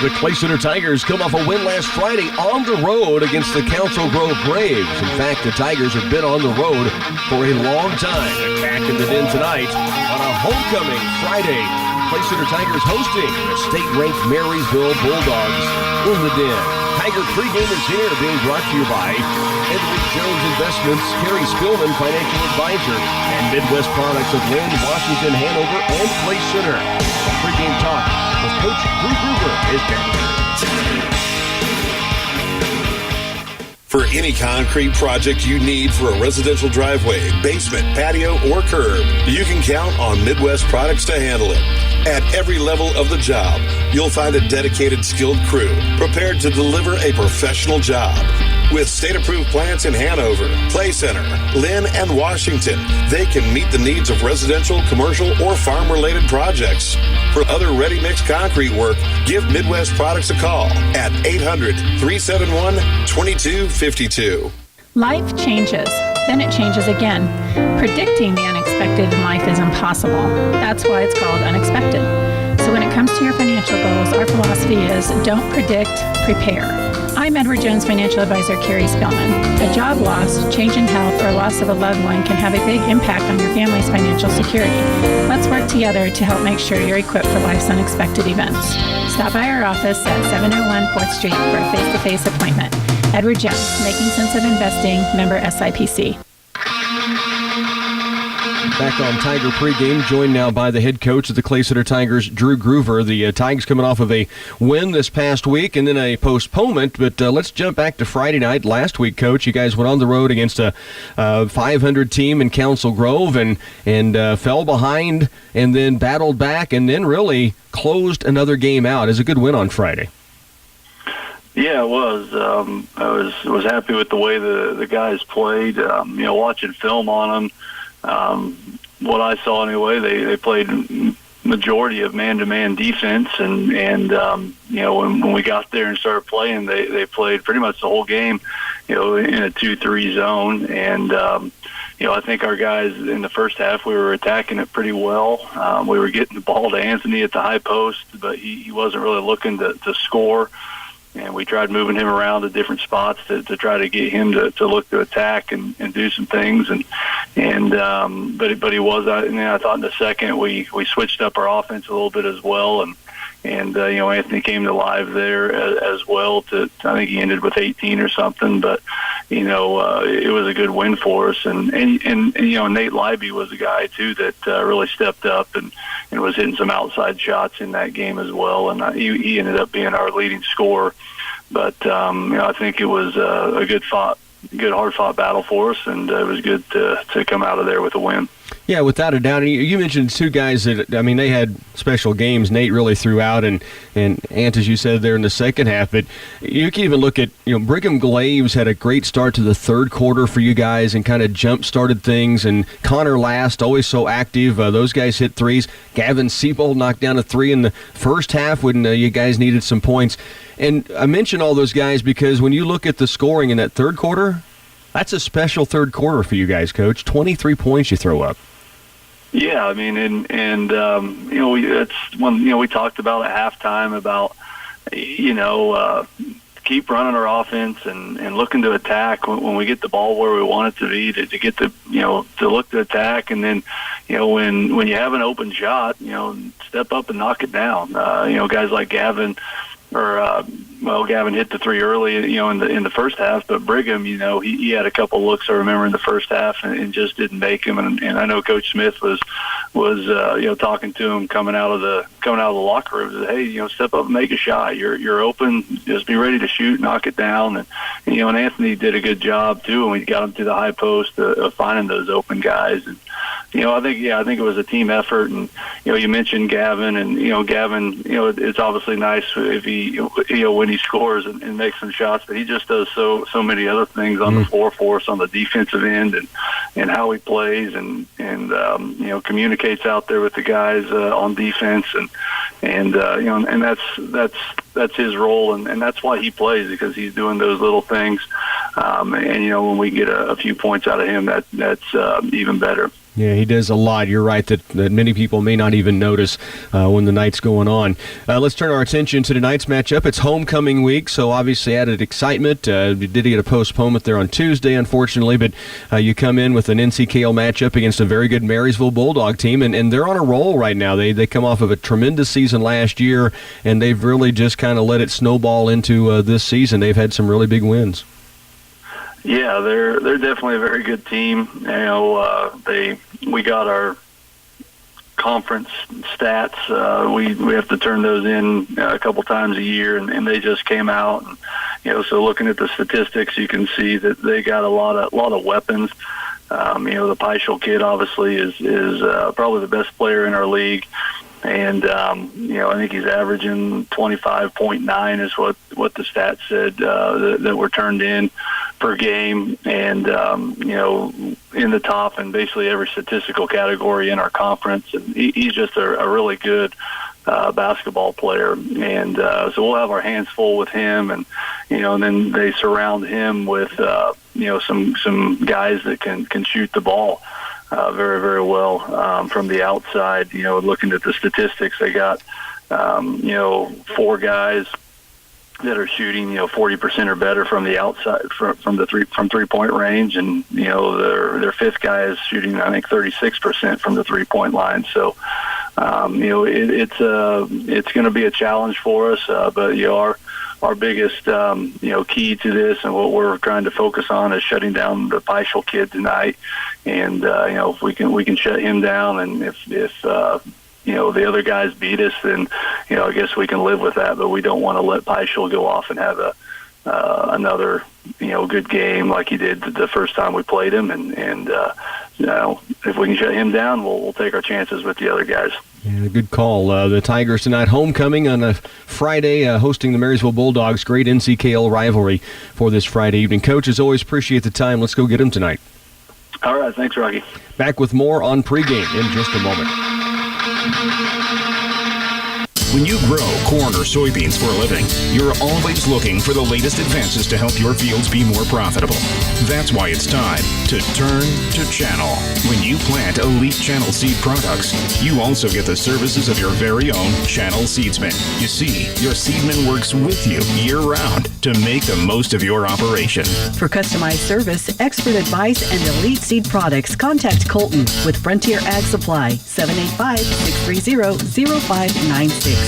The Clay Center Tigers come off a win last Friday on the road against the Council Grove Braves. In fact, the Tigers have been on the road for a long time. They're back in the den tonight on a homecoming Friday. Clay Center Tigers hosting the state-ranked Marysville Bulldogs in the den. Tiger pregame is here, being brought to you by Edward Jones Investments, Kerry Spillman, Financial Advisor, and Midwest Products of Lynn, Washington, Hanover, and Clay Center. Pregame talk with Coach Drew Gruber is back. For any concrete project you need for a residential driveway, basement, patio, or curb, you can count on Midwest Products to handle it. At every level of the job, you'll find a dedicated, skilled crew prepared to deliver a professional job. With state-approved plants in Hanover, Clay Center, Lynn, and Washington, they can meet the needs of residential, commercial, or farm-related projects. For other ready-mix concrete work, give Midwest Products a call at 800-371-2252. Life changes, then it changes again. Predicting the unexpected in life is impossible. That's why it's called unexpected. So when it comes to your financial goals, our philosophy is don't predict, prepare. I'm Edward Jones Financial Advisor Kerry Spillman. A job loss, change in health, or loss of a loved one can have a big impact on your family's financial security. Let's work together to help make sure you're equipped for life's unexpected events. Stop by our office at 701 4th Street for a face-to-face appointment. Edward Jones, Making Sense of Investing, member SIPC. Back on Tiger pregame, joined now by the head coach of the Clay Center Tigers, Drew Gruber. The Tigers coming off of a win this past week and then a postponement, but let's jump back to Friday night. Last week, Coach, you guys went on the road against a 500 team in Council Grove and fell behind and then battled back and then really closed another game out. It was a good win on Friday. Yeah, it was. I was happy with the way the guys played. Watching film on them, what I saw anyway, they played majority of man-to-man defense, and when we got there and started playing, they played pretty much the whole game, in a 2-3 zone, and I think our guys in the first half, we were attacking it pretty well. We were getting the ball to Anthony at the high post, but he wasn't really looking to score. And we tried moving him around to different spots to try to get him to look to attack and do some things. But he was. And then I thought in the second we switched up our offense a little bit as well. And Anthony came to live there as well. I think he ended with 18 or something. But it was a good win for us. And Nate Leiby was a guy too that really stepped up and was hitting some outside shots in that game as well. And he ended up being our leading scorer. But I think it was a good hard-fought battle for us, and it was good to come out of there with a win. Yeah, without a doubt. And you mentioned two guys that, they had special games. Nate really threw out, and Ant, as you said there in the second half. But you can even look at, Brigham Glaves had a great start to the third quarter for you guys and kind of jump-started things. And Connor Last, always so active. Those guys hit threes. Gavin Siebold knocked down a three in the first half when you guys needed some points. And I mention all those guys because when you look at the scoring in that third quarter, that's a special third quarter for you guys, Coach. 23 points you throw up. Yeah, that's when we talked about at halftime about keep running our offense and looking to attack when we get the ball where we want it to be to get to look to attack, and then when you have an open shot, step up and knock it down. Guys like Gavin. Gavin hit the three early, in the first half, but Brigham, he had a couple looks I remember in the first half and just didn't make him. And I know Coach Smith was talking to him coming out of the locker room. Said, hey, step up and make a shot. You're open. Just be ready to shoot, knock it down. And Anthony did a good job too, and we got him to the high post of finding those open guys. And I think it was a team effort. And you mentioned Gavin, and Gavin, it's obviously nice if he when he scores and makes some shots, but he just does so many other things on the floor for us on the defensive end and how he plays and communicates out there with the guys on defense and that's his role and that's why he plays, because he's doing those little things and when we get a few points out of him, that's even better. Yeah, he does a lot. You're right that many people may not even notice when the night's going on. Let's turn our attention to tonight's matchup. It's homecoming week, so obviously added excitement. We did get a postponement there on Tuesday, unfortunately, but you come in with an NCKL matchup against a very good Marysville Bulldog team, and they're on a roll right now. They come off of a tremendous season last year, and they've really just kind of let it snowball into this season. They've had some really big wins. Yeah, they're definitely a very good team. You know, we got our conference stats. We have to turn those in a couple times a year, and they just came out. And, you know, so looking at the statistics, you can see that they got a lot of weapons. You know, the Pyschel kid obviously is probably the best player in our league. And, you know, I think he's averaging 25.9 is what the stats said that were turned in per game. And, you know, in the top in basically every statistical category in our conference. And he's just a really good basketball player. And so we'll have our hands full with him. And, you know, and then they surround him with, you know, some guys that can shoot the ball. Very, very well from the outside. You know, looking at the statistics, they got, you know, 4 guys that are shooting, you know, 40% or better from the outside, from 3-point range, and you know, their 5th guy is shooting, I think, 36% from the 3-point line. So, you know, it's going to be a challenge for us, but you know, our biggest, you know, key to this and what we're trying to focus on is shutting down the Pyschel kid tonight. And, you know, if we can shut him down, and if you know, the other guys beat us, then, you know, I guess we can live with that, but we don't want to let Pyschel go off and have another, you know, good game like he did the first time we played him. And you know, if we can shut him down, we'll take our chances with the other guys. Yeah, good call. The Tigers tonight, homecoming on a Friday, hosting the Marysville Bulldogs. Great NCKL rivalry for this Friday evening. Coach, as always, appreciate the time. Let's go get them tonight. All right, thanks, Rocky. Back with more on pregame in just a moment. When you grow corn or soybeans for a living, you're always looking for the latest advances to help your fields be more profitable. That's why it's time to turn to Channel. When you plant elite Channel seed products, you also get the services of your very own Channel seedsman. You see, your seedman works with you year-round to make the most of your operation. For customized service, expert advice, and elite seed products, contact Colton with Frontier Ag Supply, 785-630-0596.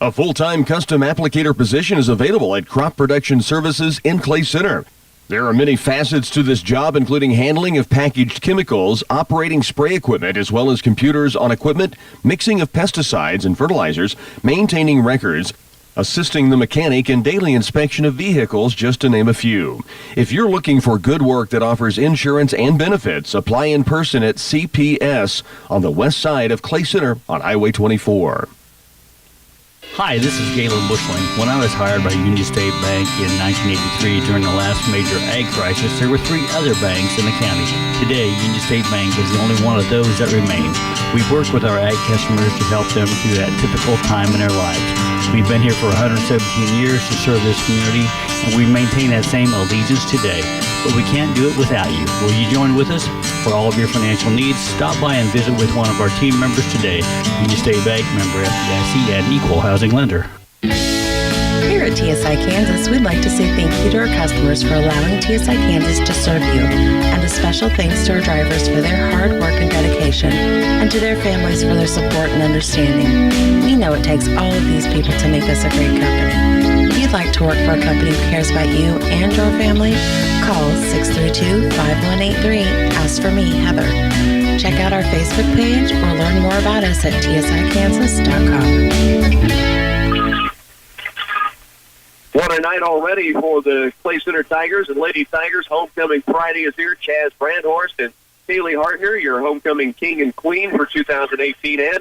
A full-time custom applicator position is available at Crop Production Services in Clay Center. There are many facets to this job, including handling of packaged chemicals, operating spray equipment, as well as computers on equipment, mixing of pesticides and fertilizers, maintaining records, assisting the mechanic in daily inspection of vehicles, just to name a few. If you're looking for good work that offers insurance and benefits, apply in person at CPS on the west side of Clay Center on Highway 24. Hi, this is Galen Bushling. When I was hired by Union State Bank in 1983 during the last major ag crisis, there were 3 other banks in the county. Today, Union State Bank is the only one of those that remain. We've worked with our ag customers to help them through that difficult time in their lives. We've been here for 117 years to serve this community, and we maintain that same allegiance today. But we can't do it without you. Will you join with us? For all of your financial needs, stop by and visit with one of our team members today. Union State Bank, member FDIC, and equal housing lender. Here at TSI Kansas, we'd like to say thank you to our customers for allowing TSI Kansas to serve you, and a special thanks to our drivers for their hard work and dedication, and to their families for their support and understanding. We know it takes all of these people to make us a great company. If you'd like to work for a company who cares about you and your family, call 632-5183. Ask for me, Heather. Check out our Facebook page or learn more about us at tsikansas.com. What a night already for the Clay Center Tigers and Lady Tigers. Homecoming Friday is here. Chaz Brandhorst and Kaylee Hartner, your homecoming king and queen for 2018. And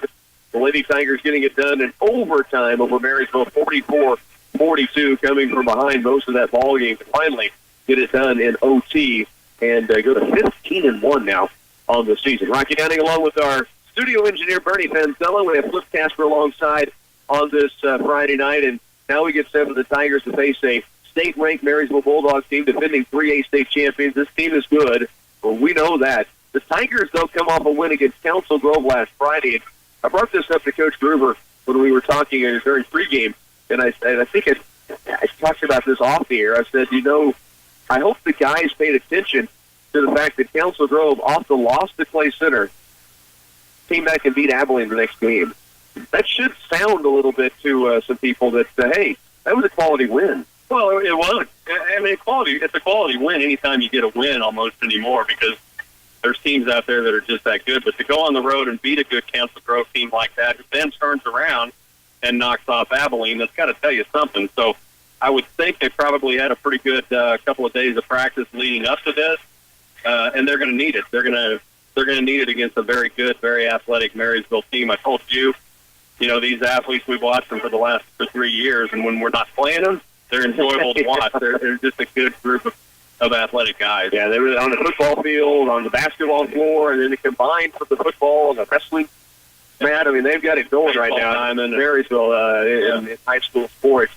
the Lady Tigers getting it done in overtime over Marysville, 44-42, coming from behind most of that ball game to finally get it done in OT and go to 15-1 now on the season. Rocky Downing along with our studio engineer, Bernie Panzella. We have Flip Casper alongside on this Friday night, and now we get set for the Tigers to face a state-ranked Marysville Bulldogs team, defending 3A state champions. This team is good, but we know that. The Tigers, though, come off a win against Council Grove last Friday. And I brought this up to Coach Gruber when we were talking during pregame, and I think I talked about this off the air. I said, I hope the guys paid attention to the fact that Council Grove, off the loss to Clay Center, came back and beat Abilene the next game. That should sound a little bit to some people that, hey, that was a quality win. Well, it was. I mean, it's a quality win anytime you get a win almost anymore, because there's teams out there that are just that good. But to go on the road and beat a good Council Grove team like that, who then turns around and knocks off Abilene, that's got to tell you something. So I would think they probably had a pretty good couple of days of practice leading up to this, and they're going to need it. They're going to need it against a very good, very athletic Marysville team. I told you, these athletes, we've watched them for the last 3 years, and when we're not playing them, they're enjoyable to watch. They're just a good group of athletic guys. Yeah, they were on the football field, on the basketball floor, and then they combined for the football and the wrestling mat. I mean, they've got it going right now in Marysville in high school sports.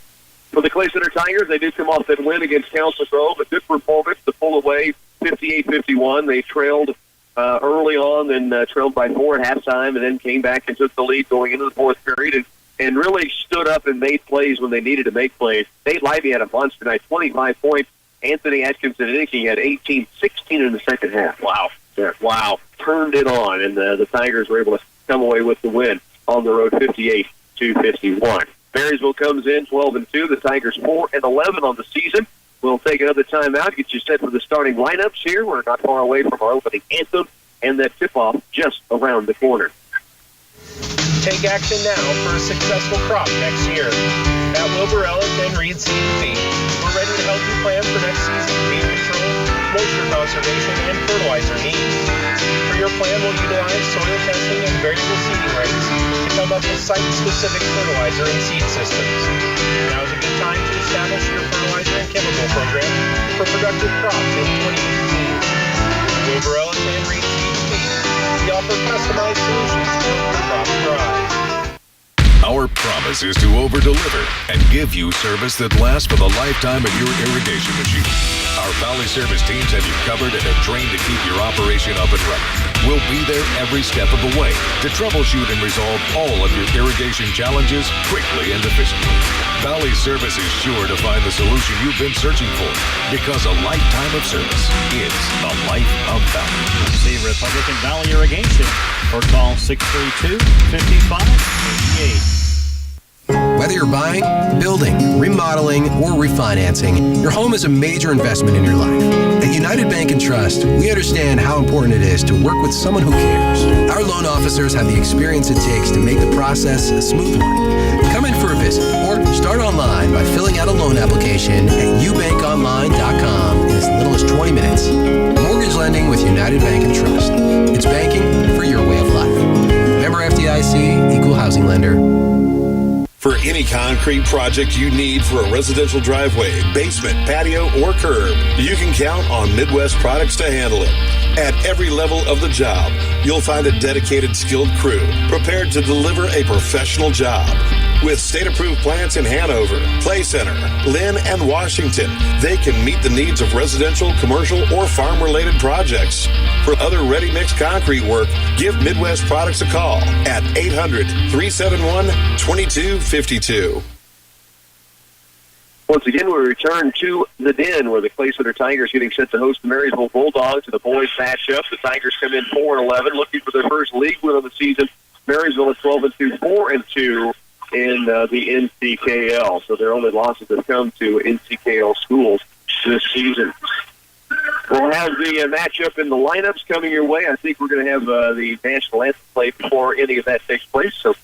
For the Clay Center Tigers, they did come off that win against Council Grove, a good performance to pull away 58-51. They trailed early on, then trailed by 4 at halftime, and then came back and took the lead going into the fourth period and really stood up and made plays when they needed to make plays. Nate Lively had a monster night, 25 points. Anthony Atkinson and Icky had 18-16 in the second half. Wow. Yeah, wow. Turned it on, and the Tigers were able to come away with the win on the road, 58-51. Marysville comes in 12-2. The Tigers 4-11 on the season. We'll take another time out, get you set for the starting lineups here. We're not far away from our opening anthem and that tip-off just around the corner. Take action now for a successful crop next year. At Wilbur Ellis and Reed Seed and Feed, we're ready to help you plan for next season's weed control, moisture conservation, and fertilizer needs. For your plan, we'll utilize soil testing and variable seeding rates to come up with site-specific fertilizer and seed systems. Now is a good time to establish your fertilizer and chemical program for productive crops in 2018. Wilbur Ellis and Reed Seed and Feed, we offer customized solutions to help your crops thrive. Our promise is to over-deliver and give you service that lasts for the lifetime of your irrigation machine. Our Valley Service teams have you covered and are trained to keep your operation up and running. We'll be there every step of the way to troubleshoot and resolve all of your irrigation challenges quickly and efficiently. Valley Service is sure to find the solution you've been searching for, because a lifetime of service is a life of Valley. See Republican Valley Irrigation or call 632-5588. Whether you're buying, building, remodeling, or refinancing, your home is a major investment in your life. At United Bank and Trust, we understand how important it is to work with someone who cares. Our loan officers have the experience it takes to make the process a smooth one. Come in for a visit or start online by filling out a loan application at ubankonline.com in as little as 20 minutes. Mortgage lending with United Bank and Trust. It's banking for your way of life. Member FDIC, Equal Housing Lender. For any concrete project you need for a residential driveway, basement, patio, or curb, you can count on Midwest Products to handle it. At every level of the job, you'll find a dedicated, skilled crew prepared to deliver a professional job. With state-approved plants in Hanover, Clay Center, Lynn, and Washington, they can meet the needs of residential, commercial, or farm-related projects. For other ready-mix concrete work, give Midwest Products a call at 800-371-2252. Once again, we return to the Den, where the Clay Center Tigers getting set to host the Marysville Bulldogs in the boys matchup. The Tigers come in 4-11, looking for their first league win of the season. Marysville is 12-2, 4-2 in the NCKL. So their only losses have come to NCKL schools this season. We'll have the matchup in the lineups coming your way. I think we're going to have the national anthem played before any of that takes place. So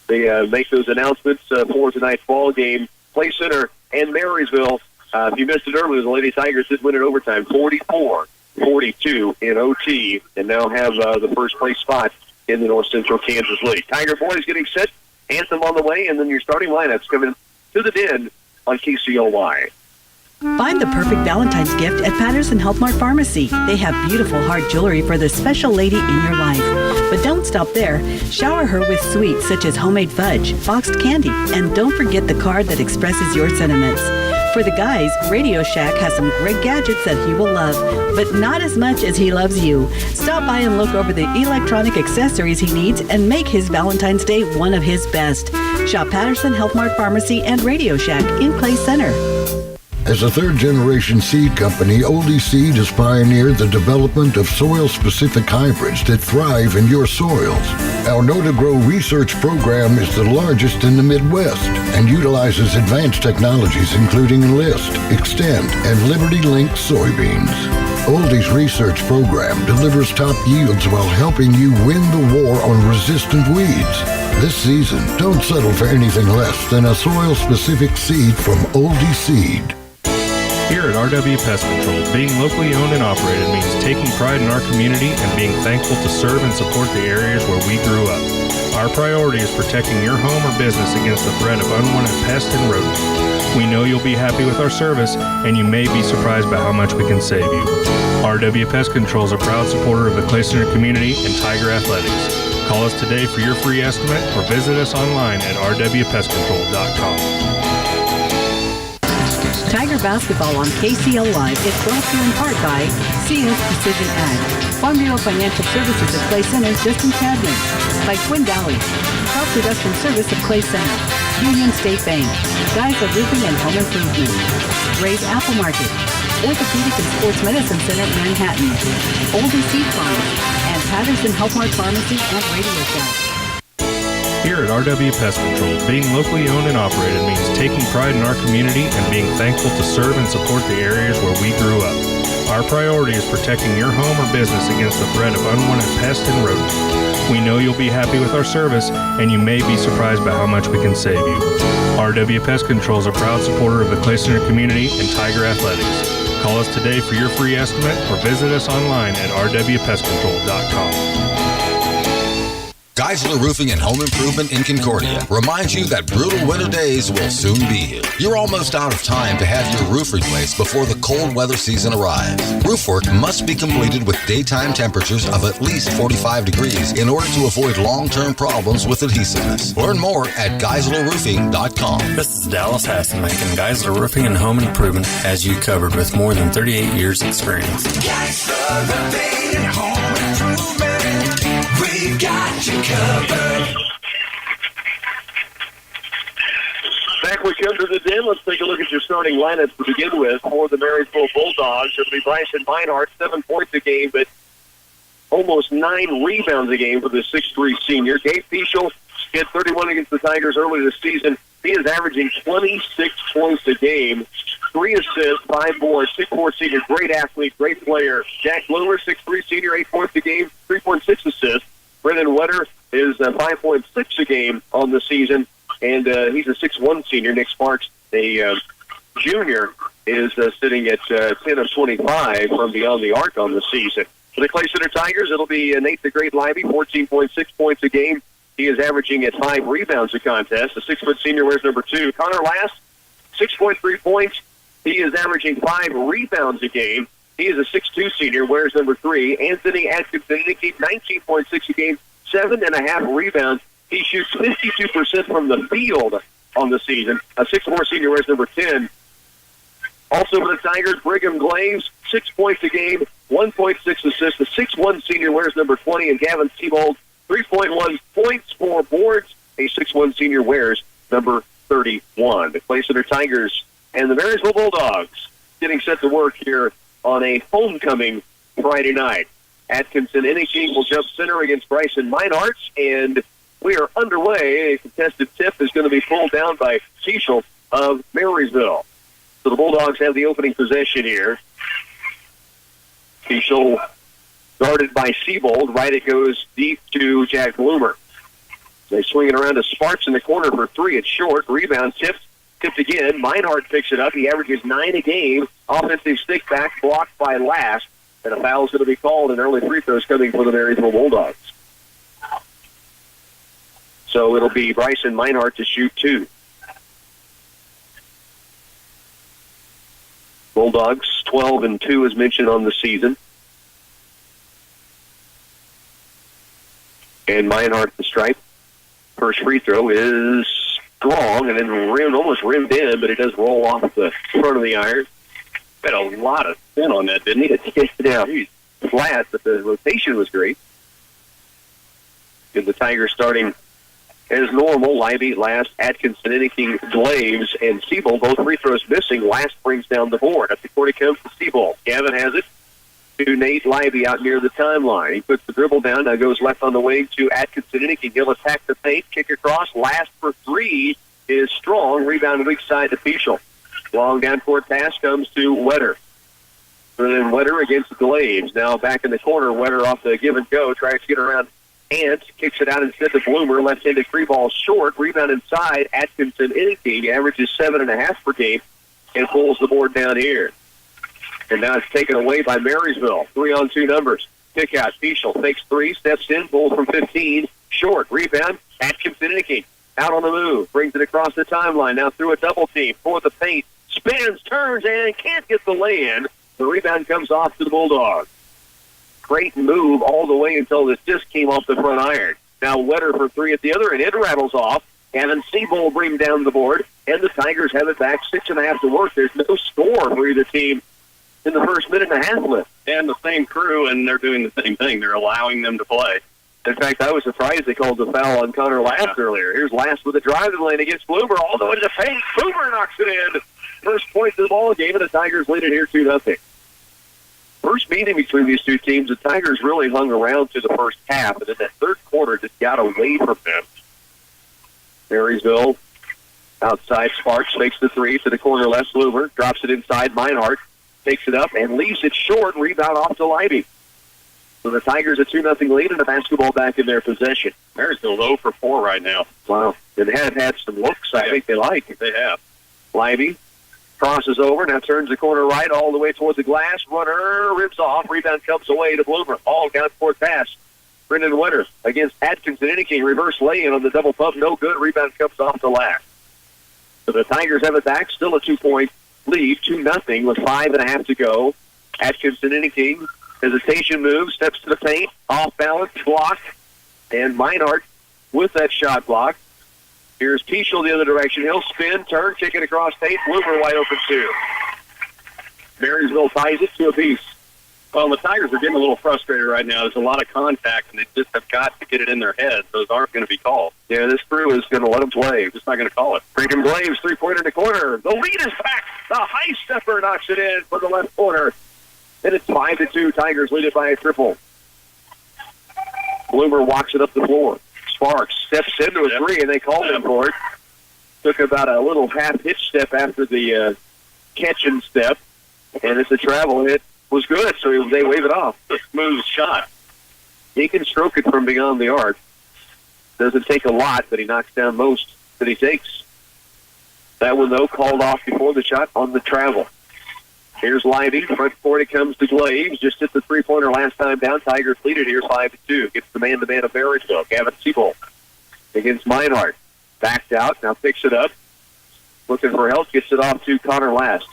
they make those announcements for tonight's ball game. Clay Center and Marysville. If you missed it earlier, the Lady Tigers did win in overtime, 44-42 in OT, and now have the first place spot in the North Central Kansas League. Tiger boys getting set, anthem on the way, and then your starting lineups coming to the Den on KCLY. Find the perfect Valentine's gift at Patterson Health Mart Pharmacy. They have beautiful heart jewelry for the special lady in your life. But don't stop there. Shower her with sweets such as homemade fudge, boxed candy, and don't forget the card that expresses your sentiments. For the guys, Radio Shack has some great gadgets that he will love, but not as much as he loves you. Stop by and look over the electronic accessories he needs and make his Valentine's Day one of his best. Shop Patterson Health Mart Pharmacy and Radio Shack in Clay Center. As a third-generation seed company, Oldie Seed has pioneered the development of soil-specific hybrids that thrive in your soils. Our Know to Grow research program is the largest in the Midwest and utilizes advanced technologies including Enlist, Extend, and Liberty Link soybeans. Oldie's research program delivers top yields while helping you win the war on resistant weeds. This season, don't settle for anything less than a soil-specific seed from Oldie Seed. Here at RW Pest Control, being locally owned and operated means taking pride in our community and being thankful to serve and support the areas where we grew up. Our priority is protecting your home or business against the threat of unwanted pests and rodents. We know you'll be happy with our service, and you may be surprised by how much we can save you. RW Pest Control is a proud supporter of the Clay Center community and Tiger Athletics. Call us today for your free estimate or visit us online at rwpestcontrol.com. Tiger basketball on KCLY is brought to you in part by CS Precision Ag, Farm Bureau Financial Services at Clay Center, just in Chadman, by Twin Valley, Crop Production Service at Clay Center, Union State Bank, Geisler Roofing and Home Improvement, Ray's Apple Market, Orthopedic and Sports Medicine Center, Manhattan, Oldie Seed Farms, and Patterson Health Mart Pharmacy and Radio Shack. Here at RW Pest Control, being locally owned and operated means taking pride in our community and being thankful to serve and support the areas where we grew up. Our priority is protecting your home or business against the threat of unwanted pests and rodents. We know you'll be happy with our service, and you may be surprised by how much we can save you. RW Pest Control is a proud supporter of the Clay Center community and Tiger Athletics. Call us today for your free estimate or visit us online at rwpestcontrol.com. Geisler Roofing and Home Improvement in Concordia reminds you that brutal winter days will soon be here. You're almost out of time to have your roof replaced before the cold weather season arrives. Roof work must be completed with daytime temperatures of at least 45 degrees in order to avoid long-term problems with adhesiveness. Learn more at GeislerRoofing.com. This is Dallas Hassenmake, and Geisler Roofing and Home Improvement has you covered with more than 38 years experience. Geisler Roofing and Home Improvement. We got you covered. Back we come to the den. Let's take a look at your starting lineup to begin with for the Marysville Bulldogs. It'll be Bryson Meinhardt, 7 points a game, but almost 9 rebounds a game for the 6'3 senior. Gabe Fischel hit 31 against the Tigers early this season. He is averaging 26 points a game, 3 assists, 5 boards, 6'4 senior, great athlete, great player. Jack Bloomer, 6'3 senior, 8 points a game, 3.6 assists. Brendan Wetter is 5.6 a game on the season, and he's a 6'1 senior. Nick Sparks, a junior, is sitting at 10 of 25 from beyond the arc on the season. For the Clay Center Tigers, it'll be Nate the Great Lively, 14.6 points a game. He is averaging at 5 rebounds a contest. The 6-foot senior wears number 2. Connor Last, 6.3 points. He is averaging 5 rebounds a game. He is a 6'2 senior, wears number 3. Anthony Atkinson, 19.6 a game, 7.5 rebounds. He shoots 52% from the field on the season. A 6'4 senior, wears number 10. Also for the Tigers, Brigham Glaze, 6 points a game, 1.6 assists. The 6'1 senior, wears number 20. And Gavin Seabold, 3.1 points, 4 boards. A 6'1 senior, wears number 31. The Clay Center Tigers and the Marysville Bulldogs getting set to work here on a homecoming Friday night. Atkinson Inishing will jump center against Bryson Meinhardt, and we are underway. A contested tip is going to be pulled down by Fischel of Marysville. So the Bulldogs have the opening possession here. Fischel guarded by Seabold. Right, it goes deep to Jack Bloomer. They swing it around to Sparks in the corner for 3. It's short. Rebound tipped again. Meinhardt picks it up. He averages 9 a game. Offensive stick back blocked by Last. And a foul is going to be called, and early free throws coming for the Marysville Bulldogs. So it'll be Bryson Meinhardt to shoot 2. Bulldogs 12-2 as mentioned on the season. And Meinhardt the stripe. First free throw is strong and then almost rimmed in, but it does roll off the front of the iron. Had a lot of spin on that, didn't he? Yeah, he's flat, but the rotation was great. And the Tigers starting as normal. Libby last, Atkinson, anything, Glaves, and Siebel, both free throws missing. Last brings down the board. Up the court it comes to Siebel. Gavin has it to Nate Libby out near the timeline. He puts the dribble down, now goes left on the wing to Atkinson. Anything, he'll attack the paint, kick across. Last for three is strong. Rebound weak side to Peschel. Long down court pass comes to Wetter. And then Wetter against Glaves. Now back in the corner, Wetter off the give and go, tries to get around Ant, kicks it out instead to Bloomer. Left-handed free ball short. Rebound inside. Atkinson anything, averages 7.5 per game and pulls the board down here. And now it's taken away by Marysville. 3-on-2 numbers. Kick out. Peschel fakes three, steps in, pulls from 15. Short. Rebound. Atkinson anything. Out on the move. Brings it across the timeline. Now through a double team. For the paint. Spins, turns, and can't get the lay-in. The rebound comes off to the Bulldogs. Great move all the way until this disc came off the front iron. Now Wetter for three at the other, and it rattles off. Gavin Siebel bring down the board, and the Tigers have it back 6.5 to work. There's no score for either team in the first minute and a half left. And the same crew, and they're doing the same thing. They're allowing them to play. In fact, I was surprised they called the foul on Connor Last earlier. Here's Last with a drive in the lane against Bloomer, all the way to the paint. Bloomer knocks it in. First point of the ball game, and the Tigers lead it here 2-0. First meeting between these two teams, the Tigers really hung around through the first half, and then that third quarter just got away from them. Marysville outside, Sparks fakes the three to the corner left. Bloomer drops it inside. Meinhardt takes it up and leaves it short. Rebound off to Libby. So the Tigers a 2-0 lead and the basketball back in their possession. Marysville 0 for 4 right now. Wow. And they have had some looks I think they like. They have. Libby crosses over, now turns the corner right all the way towards the glass. Runner rips off. Rebound comes away to Bloomer. All down court pass. Brendan Wetter against Atkinson. Anything reverse lay-in on the double pump. No good. Rebound comes off the Last. So the Tigers have it back. Still a 2-point lead. 2-0 with 5.5 to go. Atkinson anything. Hesitation move. Steps to the paint. Off balance. Block. And Meinhardt with that shot block. Here's Peschel the other direction. He'll spin, turn, kick it across paint. Bloomer wide open too. Marysville ties it to a piece. Well, the Tigers are getting a little frustrated right now. There's a lot of contact, and they just have got to get it in their heads. Those aren't going to be called. Yeah, this crew is going to let them play. Just not going to call it. Freaking Glaves, three-pointer in the corner. The lead is back. The high stepper knocks it in for the left corner. And it's 5-2. Tigers lead it by a triple. Bloomer walks it up the floor. Sparks steps into a three, and they called him for it. Took about a little half-hitch step after the catch-in step, and it's a travel hit. Was good, so they wave it off. A smooth shot. He can stroke it from beyond the arc. Doesn't take a lot, but he knocks down most that he takes. That one, though, called off before the shot on the travel. Here's Livey. Front court it comes to Glaves. Just hit the three-pointer last time down. Tigers lead it here 5-2. Gets the man-to-man of Marysville. Gavin Siebel against Meinhardt. Backed out. Now picks it up. Looking for help. Gets it off to Connor Last.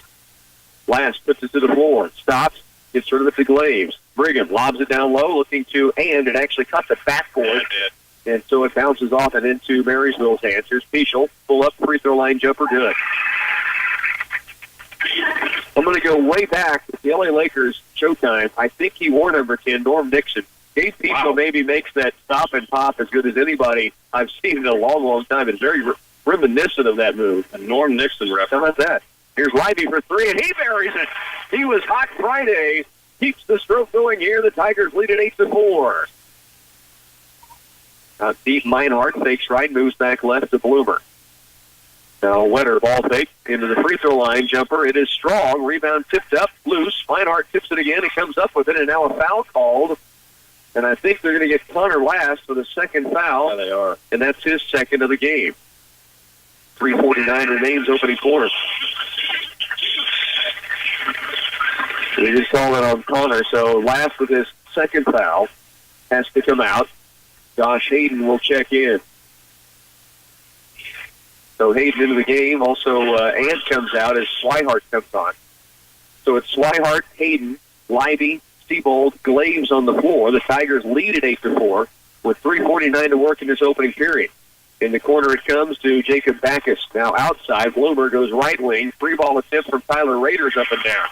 Last puts it to the floor. Stops. Gets rid of it to Glaves. Brigham lobs it down low. Looking to and it actually cut the backboard. And so it bounces off and into Marysville's hands. Here's Peschel. Pull up free throw line jumper. Good. I'm going to go way back to the LA Lakers showtime. I think he wore number 10, Norm Nixon. Dave Peschel maybe makes that stop and pop as good as anybody I've seen in a long, long time. It's very reminiscent of that move. A Norm Nixon reference. How about that? Here's Livey for three, and he buries it. He was hot Friday. Keeps the stroke going here. The Tigers lead at 8-4. Steve Meinhardt fakes right, moves back left to Bloomer. Now Wetter ball fake into the free throw line jumper. It is strong. Rebound tipped up, loose. Meinhardt tips it again. He comes up with it, and now a foul called. And I think they're going to get Connor Last for the second foul. Yeah, they are. And that's his second of the game. 3:49 remains opening quarter. They just called it on Connor, so Last with his second foul has to come out. Josh Hayden will check in. So Hayden into the game. Also, Ant comes out as Swihart comes on. So it's Swihart, Hayden, Livey, Seabold, Glaves on the floor. The Tigers lead at 8-4 with 3:49 to work in this opening period. In the corner it comes to Jacob Backus. Now outside, Bloomer goes right wing. Free ball attempt from Tyler Raiders up and down.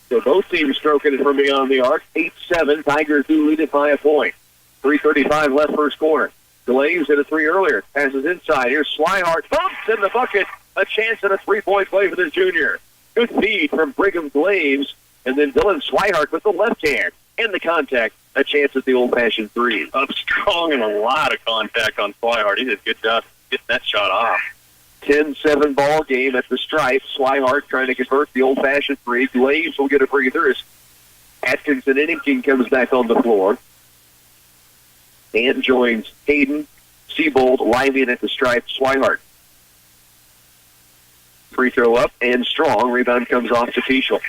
So both teams stroking it from beyond the arc. 8-7. Tigers do lead it by a point. 3:35 left first quarter. Glaves hit a three earlier. Passes inside. Here's Swihart. Bumps in the bucket. A chance at a three-point play for the junior. Good feed from Brigham Glaves. And then Dylan Swihart with the left hand. And the contact. A chance at the old-fashioned three. Up strong and a lot of contact on Swihart. He did a good job getting that shot off. 10-7 ball game at the stripe. Swihart trying to convert the old-fashioned three. Glaves will get a breather as Atkinson Innington comes back on the floor. And joins Hayden, Seabold, Livy at the stripe, Swihart. Free throw up and strong. Rebound comes off to Fischel.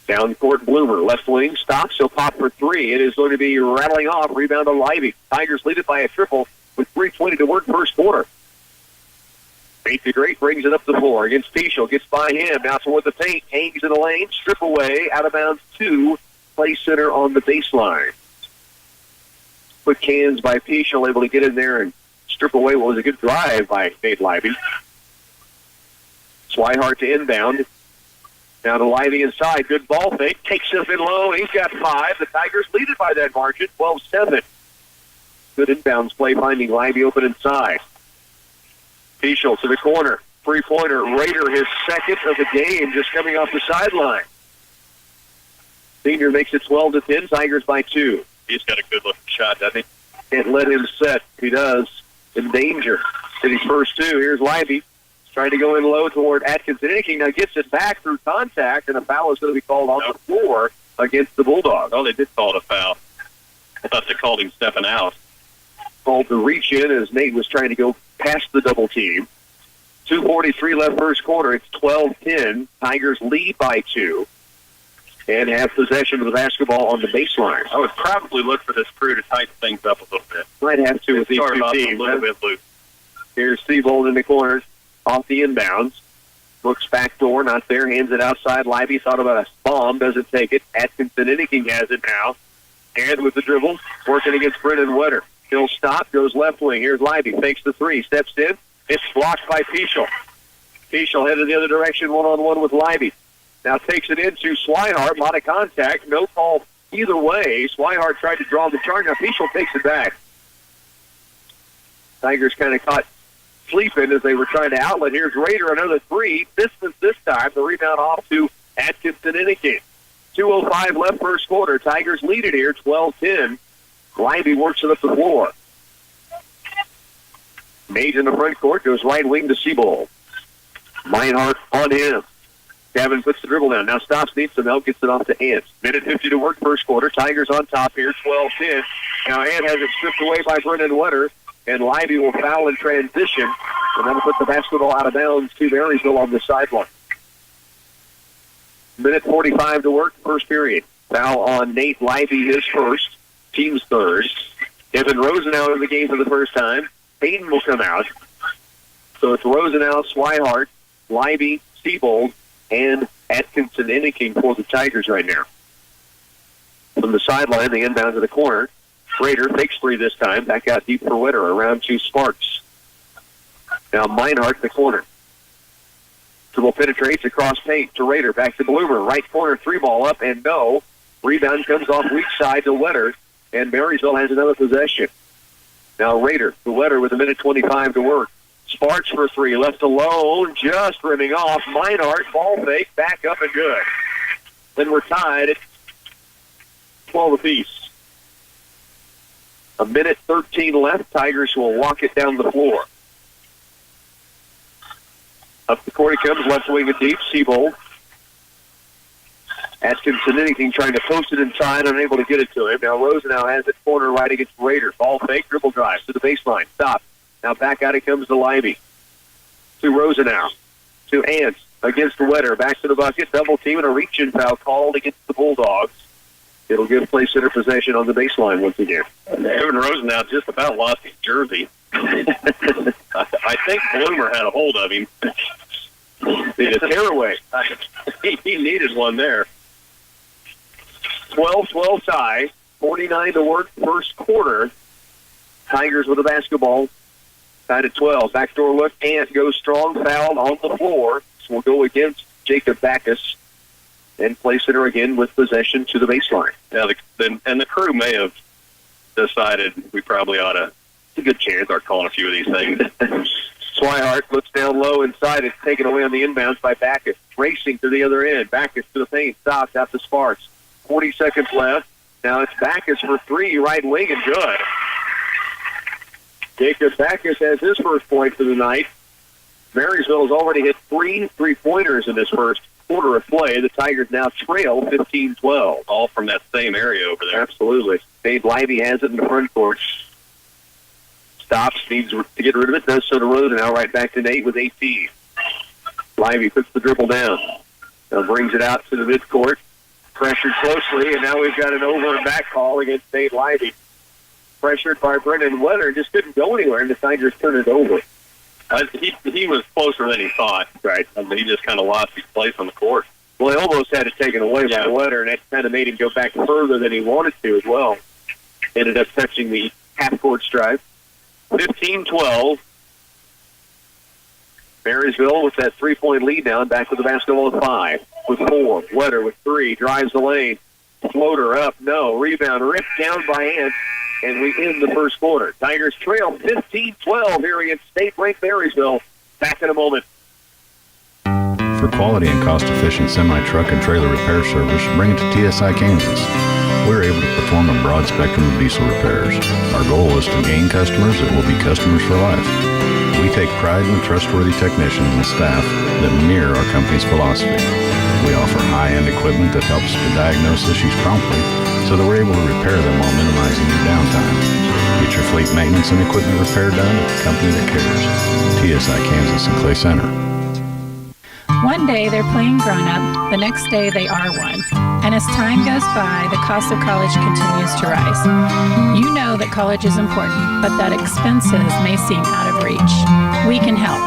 Down court, Bloomer. Left wing stops. He'll pop for three. It is going to be rattling off. Rebound to Livy. Tigers lead it by a triple with 3:20 to work first quarter. Nate the Great brings it up the floor against Fischel. Gets by him. Now toward the paint. Hangs in the lane. Strip away. Out of bounds 2. Play center on the baseline. Quick hands by Fischel, able to get in there and strip away what was a good drive by Nate Livy. Swihart to inbound. Now to Livy inside. Good ball fake. Takes it up in low. He's got 5. The Tigers lead it by that margin, 12-7. Good inbounds play, finding Livy open inside. Fischel to the corner. Three-pointer. Raider, his second of the game, just coming off the sideline. Senior makes it 12-10. Tigers by 2. He's got a good-looking shot, doesn't he? Can't let him set. He does. In danger. Hit his first 2. Here's Livy. Trying to go in low toward Atkinson. Innington now gets it back through contact, and a foul is going to be called on the floor against the Bulldogs. Oh, they did call it a foul. I thought they called him stepping out. Called the reach in as Nate was trying to go past the double team. 2:43 left first quarter. It's 12-10. Tigers lead by 2 and have possession of the basketball on the baseline. I would probably look for this crew to tighten things up a little bit. Might have to with these two teams. A little bit loose. Here's Seabold in the corner. Off the inbounds. Looks back door, not there. Hands it outside. Livy thought about a bomb. Doesn't take it. Atkinson Innington has it now. And with the dribble, working against Brennan Wetter. He'll stop, goes left wing. Here's Livy. Fakes the three. Steps in. It's blocked by Fischel. Fischel headed the other direction, one-on-one with Livy. Now takes it into Swihart. A lot of contact. No call either way. Swihart tried to draw the charge. Now Fischel takes it back. Tigers kind of caught sleeping as they were trying to outlet. Here's Raider, another three. Distance this time. The rebound off to Atkinson Innington. 2:05 left first quarter. Tigers lead it here, 12-10. Livy works it up the floor. Mage in the front court, goes right wing to Seabold. Meinhardt on him. Gavin puts the dribble down. Now stops, needs some help, gets it off to Ant. Minute 50 to work first quarter. Tigers on top here, 12-10. Now Ant has it stripped away by Brennan Wetter, and Livy will foul in transition, and that'll put the basketball out of bounds to Marysville on the sideline. Minute 45 to work, first period. Foul on Nate Livy, his first, team's third. Evan Rosenau in the game for the first time. Hayden will come out. So it's Rosenau, Swihart, Livy, Seabold, and Atkinson Innington for the Tigers right now. From the sideline, the inbound to the corner. Raider fakes three this time. Back out deep for Witter. Around to Sparks. Now Meinhardt in the corner. Dribble penetrates across paint to Raider. Back to Bloomer. Right corner, three ball up, and no. Rebound comes off weak side to Wetter, and Marysville has another possession. Now Raider, to Wetter with a minute 25 to work. Sparks for three, left alone, just rimming off. Meinhardt, ball fake, back up and good. Then we're tied at 12 apiece. A minute 13 left. Tigers will walk it down the floor. Up the court it comes, left wing and deep. Seabold. Atkinson Innington trying to post it inside, unable to get it to him. Now Rosenau has it corner right against Raider. Ball fake, dribble drive to the baseline. Stop. Now back out it comes to Livy. To Rosenau. To Ant against Wetter. Back to the bucket. Double team and a reach-in foul called against the Bulldogs. It'll give play center possession on the baseline once again. Evan Rosenau just about lost his jersey. I think Bloomer had a hold of him. Needed a tearaway. He needed one there. 12-12 tie. 49 to work first quarter. Tigers with the basketball. Tied at 12. Backdoor look. Ant goes strong. Fouled on the floor. So we'll go against Jacob Backus. And play center again with possession to the baseline. Yeah, the crew may have decided we probably ought to. It's a good chance start calling a few of these things. Swihart looks down low inside. It's taken away on the inbounds by Backus. Racing to the other end. Backus to the paint. Stops out to Sparks. 40 seconds left. Now it's Backus for three. Right wing and good. Jacob Backus has his first point for the night. Marysville has already hit 3 3-pointers in this first quarter of play. The Tigers now trail 15-12. All from that same area over there. Absolutely. Dave Lively has it in the front court. Stops, needs to get rid of it. Does so to Rosen. Now right back to Nate with 18. Lively puts the dribble down. Now brings it out to the midcourt. Pressured closely, and now we've got an over and back call against Nate Lively. Pressured by Brendan Weather, just couldn't go anywhere, and the Tigers turn it over. He was closer than he thought. Right. I mean, he just kind of lost his place on the court. Well, he almost had it taken away by Weather, and that kind of made him go back further than he wanted to as well. Ended up touching the half-court stripe. 15-12. Marysville with that 3-point lead now, back with the basketball at 5. With 4. Wetter with 3. Drives the lane. Floater up. No. Rebound ripped down by Ant. And we end the first quarter. Tigers trail 15-12 here against state-ranked Marysville. Back in a moment. For quality and cost-efficient semi-truck and trailer repair service, bring it to TSI Kansas. We're able to perform a broad spectrum of diesel repairs. Our goal is to gain customers that will be customers for life. We take pride in trustworthy technicians and staff that mirror our company's philosophy. We offer high-end equipment that helps to diagnose issues promptly so that we're able to repair them while minimizing your downtime. Get your fleet maintenance and equipment repair done at a company that cares. TSI Kansas and Clay Center. One day they're playing grown-up, the next day they are one. And as time goes by, the cost of college continues to rise. You know that college is important, but that expenses may seem out of reach. We can help.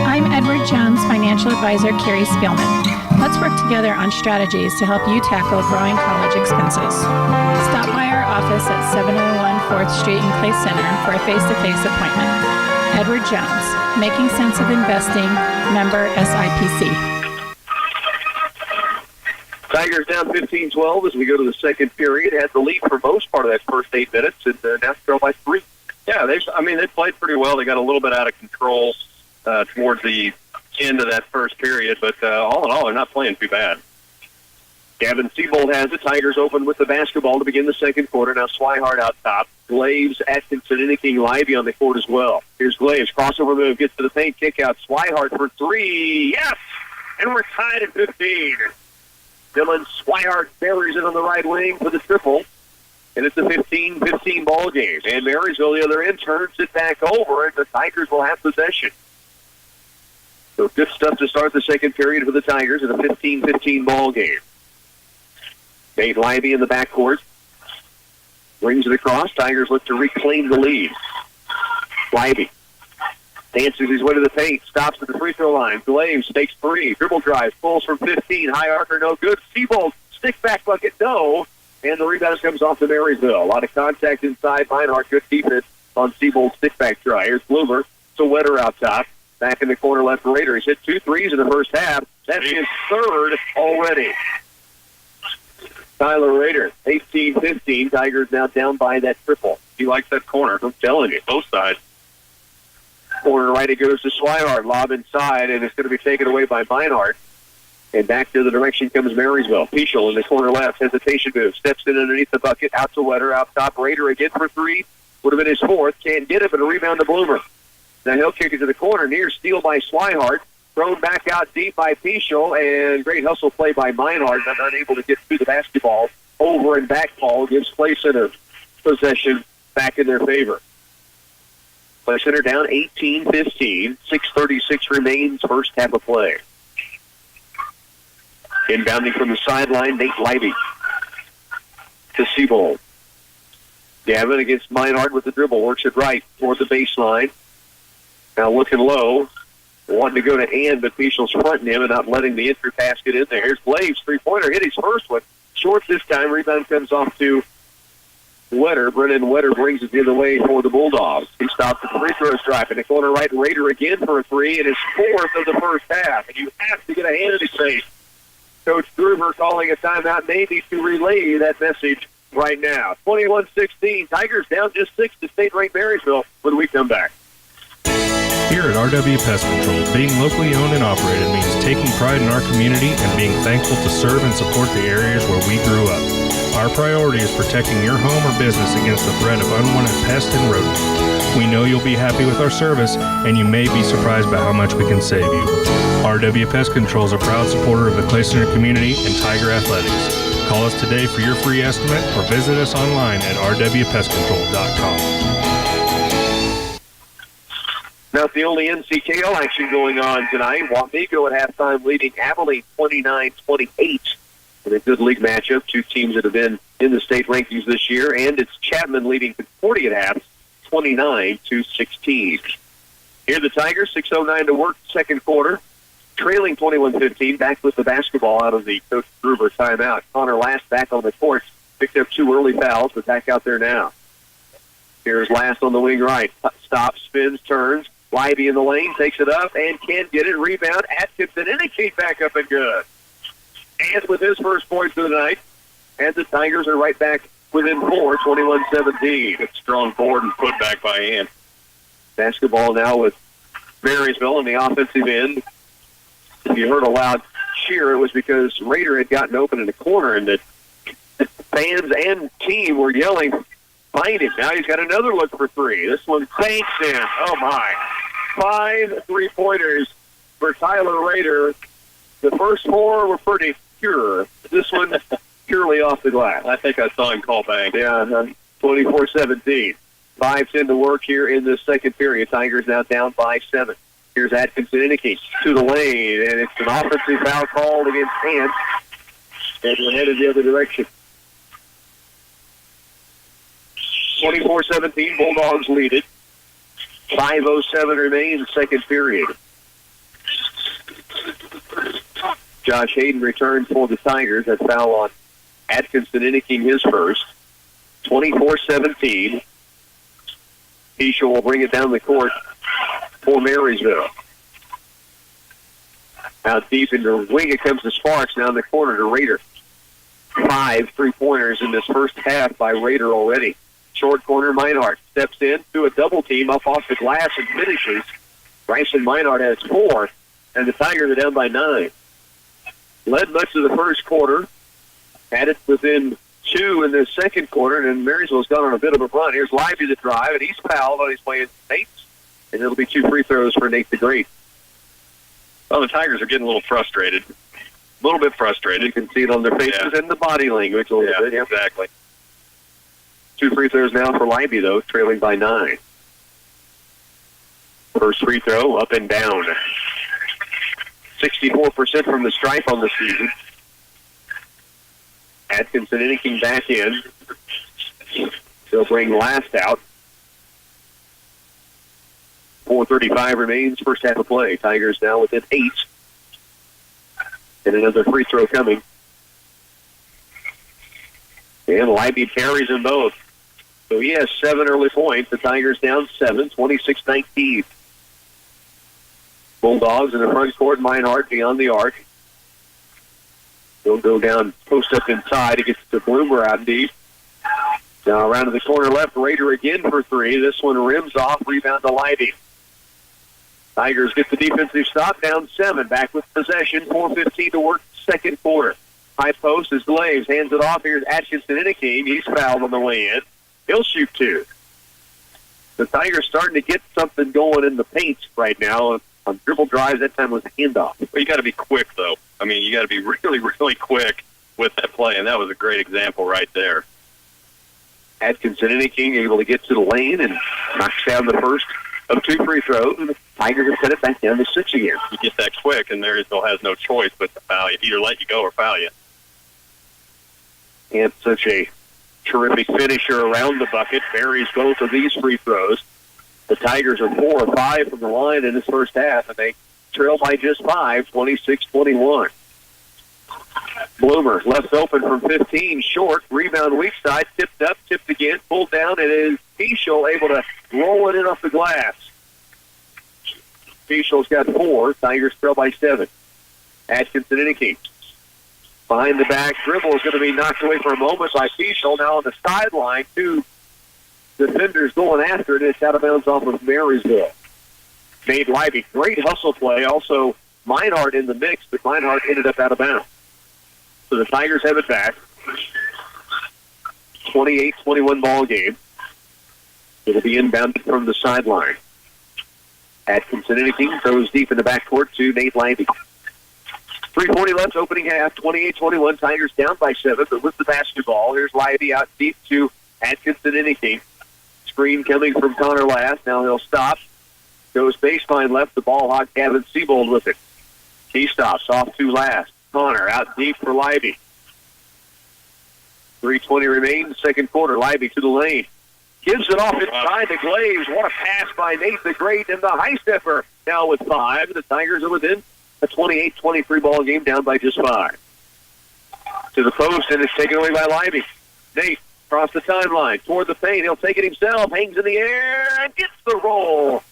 I'm Edward Jones financial advisor Carrie Spielman. Let's work together on strategies to help you tackle growing college expenses. Stop by our office at 701 4th Street in Clay Center for a face-to-face appointment. Edward Jones, Making Sense of Investing, member SIPC. Tigers down 15-12 as we go to the second period. Had the lead for most part of that first 8 minutes, and now trail by 3. Yeah, they played pretty well. They got a little bit out of control towards the end of that first period, but all in all, they're not playing too bad. Gavin Seabold has it. Tigers open with the basketball to begin the second quarter. Now Swihart out top. Glaves, Atkinson, and King Lively on the court as well. Here's Glaves. Crossover move. Gets to the paint. Kick out. Swihart for 3. Yes! And we're tied at 15. Dylan Swihart buries it on the right wing for the triple. And it's a 15-15 ball game. And Marysville, the other end, turns it back over, and the Tigers will have possession. So good stuff to start the second period for the Tigers in a 15-15 ball game. Nate Lively in the backcourt. Brings it across. Tigers look to reclaim the lead. Lively dances his way to the paint. Stops at the free throw line. Glaves takes 3. Dribble drive. Pulls from 15. High archer, no good. Seabold, stick back bucket, no. And the rebound comes off to Marysville. A lot of contact inside. Meinhardt, good defense on Seabold's stick back try. Here's Bloomer. So Wetter out top. Back in the corner left for Rader. He's hit 2 threes in the first half. That's his third already. Tyler Rader, 18-15. Tigers now down by that triple. He likes that corner. I'm telling you, both sides. Corner right, it goes to Swihart. Lob inside, and it's going to be taken away by Meinhardt. And back to the direction comes Marysville. Pichel in the corner left. Hesitation move. Steps in underneath the bucket. Out to Wetter. Out top. Rader again for 3. Would have been his 4th. Can't get it, but a rebound to Bloomer. Now he'll kick it to the corner. Near steal by Swihart. Thrown back out deep by Pichel. And great hustle play by Meinhardt. Not unable to get through the basketball. Over and back ball gives Clay Center possession back in their favor. Clay Center down 18-15. 6:36 remains first half of play. Inbounding from the sideline, Nate Lively to Seabold. Gavin against Meinhardt with the dribble. Works it right toward the baseline. Now looking low. Wanting to go to Ann, but Pichel's fronting him and not letting the entry pass get in there. Here's Glaves. 3-pointer. Hit his first one. Short this time. Rebound comes off to Brennan Wetter brings it the other way for the Bulldogs. He stops at the free throw stripe in the corner right. Rader again for a three, and his fourth of the first half. And you have to get a hand in his face. Coach Gruber calling a timeout, maybe to relay that message right now. 21-16, Tigers down just 6 to state-ranked Marysville when we come back. Here at RW Pest Control, being locally owned and operated means taking pride in our community and being thankful to serve and support the areas where we grew up. Our priority is protecting your home or business against the threat of unwanted pests and rodents. We know you'll be happy with our service, and you may be surprised by how much we can save you. RW Pest Control is a proud supporter of the Clay Center community and Tiger Athletics. Call us today for your free estimate or visit us online at rwpestcontrol.com. Now it's the only NCKL action going on tonight. Wamego at halftime leading Abilene 29-28 in a good league matchup. Two teams that have been in the state rankings this year, and it's Chapman leading Concordia at half 29-16. Here the Tigers, 6:09 to work, second quarter. Trailing 21-15, back with the basketball out of the Coach Gruber timeout. Connor Last back on the court, picked up 2 early fouls, but back out there now. Here's Last on the wing right. Stops, spins, turns. Libby in the lane, takes it up, and can't get it. Rebound, Atkinson, and it came back up and good. And with his first points of the night, and the Tigers are right back within 4, 21-17. Good strong board and put back by hand. Basketball now with Marysville on the offensive end. If you heard a loud cheer, it was because Rader had gotten open in the corner, and the fans and team were yelling, find him. Now he's got another look for three. This one banks in. Oh, my. 5 3-pointers for Tyler Rader. The first 4 were pretty pure. This one purely off the glass. I think I saw him call bank. Yeah, 24-17. 5:10 to work here in the second period. Tigers now down by 7. Here's Atkinson Inicky to the lane, and it's an offensive foul called against Hans. And we're headed the other direction. 24-17, Bulldogs lead it. 5:07 remains, second period. Josh Hayden returned for the Tigers. That foul on Atkinson Inicky, his first. 24-17. Keisha will bring it down the court for Marysville. Out deep in the wing, it comes to Sparks. Now in the corner to Rader. 5 3-pointers in this first half by Rader already. Short corner, Meinhardt steps in to a double team up off the glass and finishes. Bryson Meinhardt has 4, and the Tigers are down by 9. Led much of the first quarter, had it within 2 in the second quarter, and then Marysville's gone on a bit of a run. Here's Lively to drive, and he's fouled on his way into Nate's, and it'll be 2 free throws for Nate the Great. Well, the Tigers are getting a little frustrated. A little bit frustrated. You can see it on their faces and the body language a little bit. Yeah, exactly. 2 free throws now for Libby, though, trailing by 9. First free throw, up and down. 64% from the stripe on the season. Atkinson Inicky back in. They'll bring Last out. 4:35 remains, first half of play. Tigers now within 8. And another free throw coming. And Libby carries them both. So he has 7 early points. The Tigers down 7, 26-19. Bulldogs in the front court, Meinhardt beyond the arc. He'll go down, post up inside. He gets to Bloomer out deep. Now around to the corner left, Rader again for 3. This one rims off, rebound to Libby. Tigers get the defensive stop, down 7. Back with possession, 4:15 to work, second quarter. High post is Glaves, hands it off. Here's Atkinson Inicky. He's fouled on the way in. He'll shoot 2. The Tigers starting to get something going in the paint right now. On dribble drives, that time was a handoff. Well, you got to be quick, though. I mean, you got to be really, really quick with that play, and that was a great example right there. Atkinson Inicky able to get to the lane and knocks down the first of 2 free throws, and the Tigers have set it back down to 6 again. You get that quick, and Marysville has no choice but to foul you. Either let you go or foul you. And such a terrific finisher around the bucket. Buries both of these free throws. The Tigers are 4 or 5 from the line in this first half, and they trail by just 5, 26-21. Bloomer left open from 15, short, rebound weak side, tipped up, tipped again, pulled down, and is Pichel able to roll it in off the glass. Pichel's got 4, Tigers trail by 7. Atkinson Inicky. Behind the back dribble is going to be knocked away for a moment by Pichel. Now on the sideline, 2 defenders going after it. It's out of bounds off of Marysville. Nate Libby, great hustle play. Also, Meinhardt in the mix, but Meinhardt ended up out of bounds. So the Tigers have it back. 28-21 ball game. It'll be inbounded from the sideline. Atkinson Inicky throws deep in the backcourt to Nate Libby. 3:40 left, opening half, 28-21. Tigers down by 7, but with the basketball. Here's Libby out deep to Atkinson Inicky. Screen coming from Connor Last. Now he'll stop. Goes baseline left. The ball hawk Gavin Siebold with it. He stops off to Last. Connor out deep for Libby. 3:20 remains, second quarter. Libby to the lane. Gives it off inside the Glaves. What a pass by Nate the Great and the high stepper. Now with 5, the Tigers are within a 28-23 ball game, down by just 5. To the post, and it's taken away by Libby. Nate across the timeline toward the paint. He'll take it himself. Hangs in the air and gets the roll.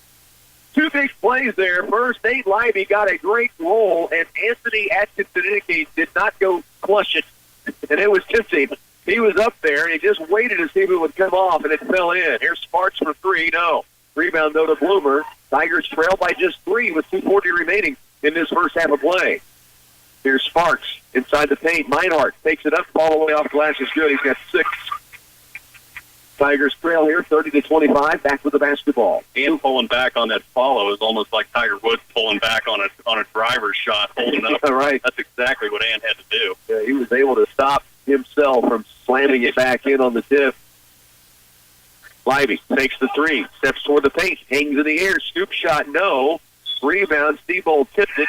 2 big plays there. First, Nate Libby got a great roll, and Anthony Atkinson Inicky did not go flush it, and it was tempting. He was up there, and he just waited to see if it would come off, and it fell in. Here's Sparks for 3. No. Rebound, though, to Bloomer. Tigers trail by just 3 with 2:40 remaining in this first half of play. Here's Sparks inside the paint. Meinhardt takes it up, all the way off glass is good. He's got 6. Tigers trail here, 30-25. Back with the basketball. And pulling back on that follow is almost like Tiger Woods pulling back on a driver's shot, holding up. Right. That's exactly what Ant had to do. Yeah, he was able to stop himself from slamming it back in on the tip. Libby takes the 3, steps toward the paint, hangs in the air, scoop shot, no. Rebound, Steebold tipped it,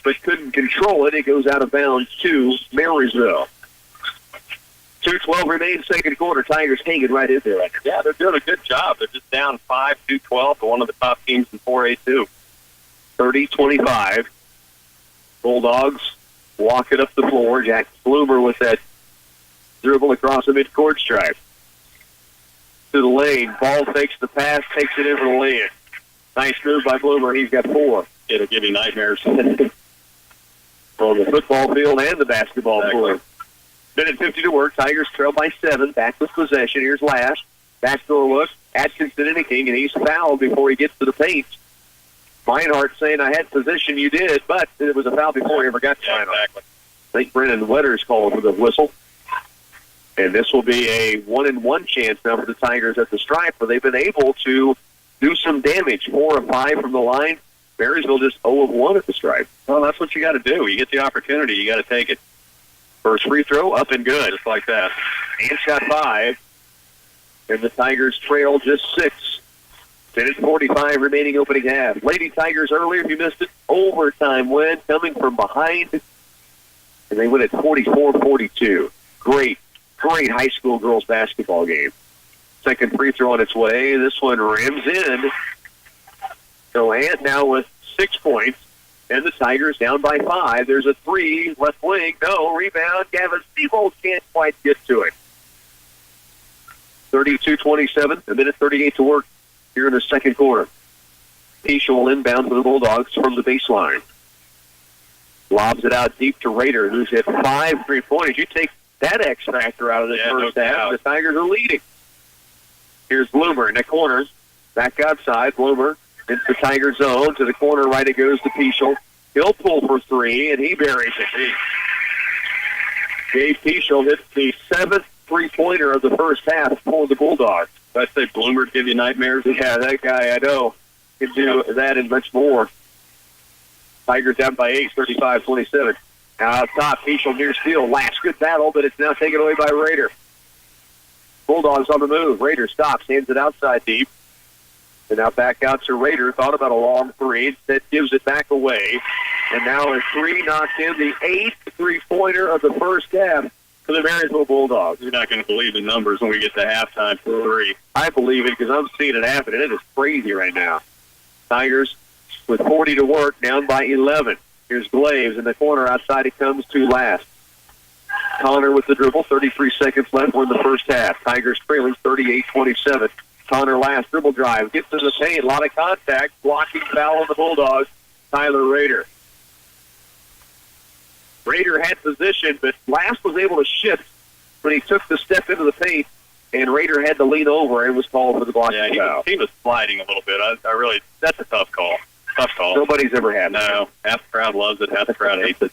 but couldn't control it. It goes out of bounds to Marysville. 2:12 remains, second quarter. Tigers hanging right in there. Yeah, they're doing a good job. They're just down 5, 2-12 to one of the top teams in 4A2. 30-25. Bulldogs walk it up the floor. Jack Bloomer with that dribble across the midcourt stripe. To the lane. Ball fakes the pass, takes it in for the lane. Nice move by Bloomer. He's got 4. It'll give you nightmares. On the football field and the basketball court. Minute 50 to work. Tigers trail by 7. Back with possession. Here's Lash. Backdoor look. Atkinson Inicky, and he's fouled before he gets to the paint. Meinhardt saying, I had position, you did, but it was a foul before he ever got to Meinhardt. Exactly. I think Brennan Wetters called for the whistle. And this will be a 1-and-1 chance now for the Tigers at the stripe, where they've been able to do some damage. 4 of 5 from the line. Marysville just 0 of 1 at the stripe. Well, that's what you got to do. You get the opportunity, you got to take it. First free throw, up and good. Just like that. And shot 5. And the Tigers trail just 6. 10:45 remaining opening half. Lady Tigers earlier, if you missed it, overtime win coming from behind. And they win at 44-42. Great high school girls basketball game. Second free throw on its way. This one rims in. So Ant now with 6 points. And the Tigers down by 5. There's a 3, left wing, no, rebound. Gavin Siebold can't quite get to it. 32-27, a minute 38 to work here in the second quarter. Pichel will inbound for the Bulldogs from the baseline. Lobs it out deep to Rader, who's hit 5 3-pointers. You take that X factor out of this first half, the Tigers are leading. Here's Bloomer in the corner. Back outside, Bloomer into the Tiger zone. To the corner right it goes to Pichel. He'll pull for 3, and he buries it. Gabe Pichel hits the 7th three-pointer of the first half for the Bulldogs. I'd say Bloomer give you nightmares. Yeah, that guy, I know, can do that and much more. Tigers down by 8, 35-27. Now out top, Pichel near steal. Last good battle, but it's now taken away by Rader. Bulldogs on the move. Rader stops, hands it outside deep. And now back out to Rader. Thought about a long 3. Instead gives it back away. And now a 3 knocked in, the 8th three-pointer of the first half for the Marysville Bulldogs. You're not going to believe the numbers when we get to halftime for 3. I believe it because I'm seeing it happen, and it is crazy right now. Tigers with 40 to work, down by 11. Here's Glaves in the corner. Outside it comes to Last. Connor with the dribble, 33 seconds left. We're in the first half. Tigers trailing 38-27. Connor last dribble drive. Gets to the paint. A lot of contact. Blocking foul on the Bulldogs. Tyler Rader. Rader had position, but Last was able to shift when he took the step into the paint, and Rader had to lean over and was called for the blocking foul. He was sliding a little bit. I really, that's a tough call. Tough call. Nobody's ever had that. No. Half the crowd loves it. Half the crowd hates it.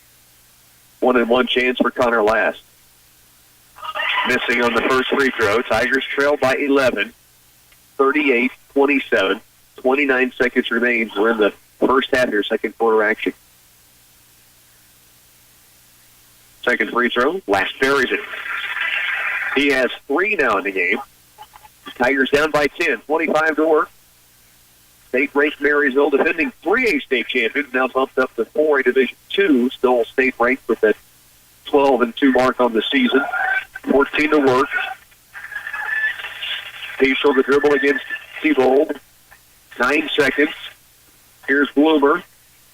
1-and-1 chance for Connor Last. Missing on the first free throw. Tigers trail by 11. 38-27. 29 seconds remains. We're in the first half here, second quarter action. Second free throw. Last buries it. He has 3 now in the game. The Tigers down by 10. 25 to work. State-ranked Marysville, defending 3A state champions, now bumped up to 4A Division II, still state-ranked with that 12-2 mark on the season. 14 to work. Peschel the dribble against Seabold. 9 seconds. Here's Bloomer.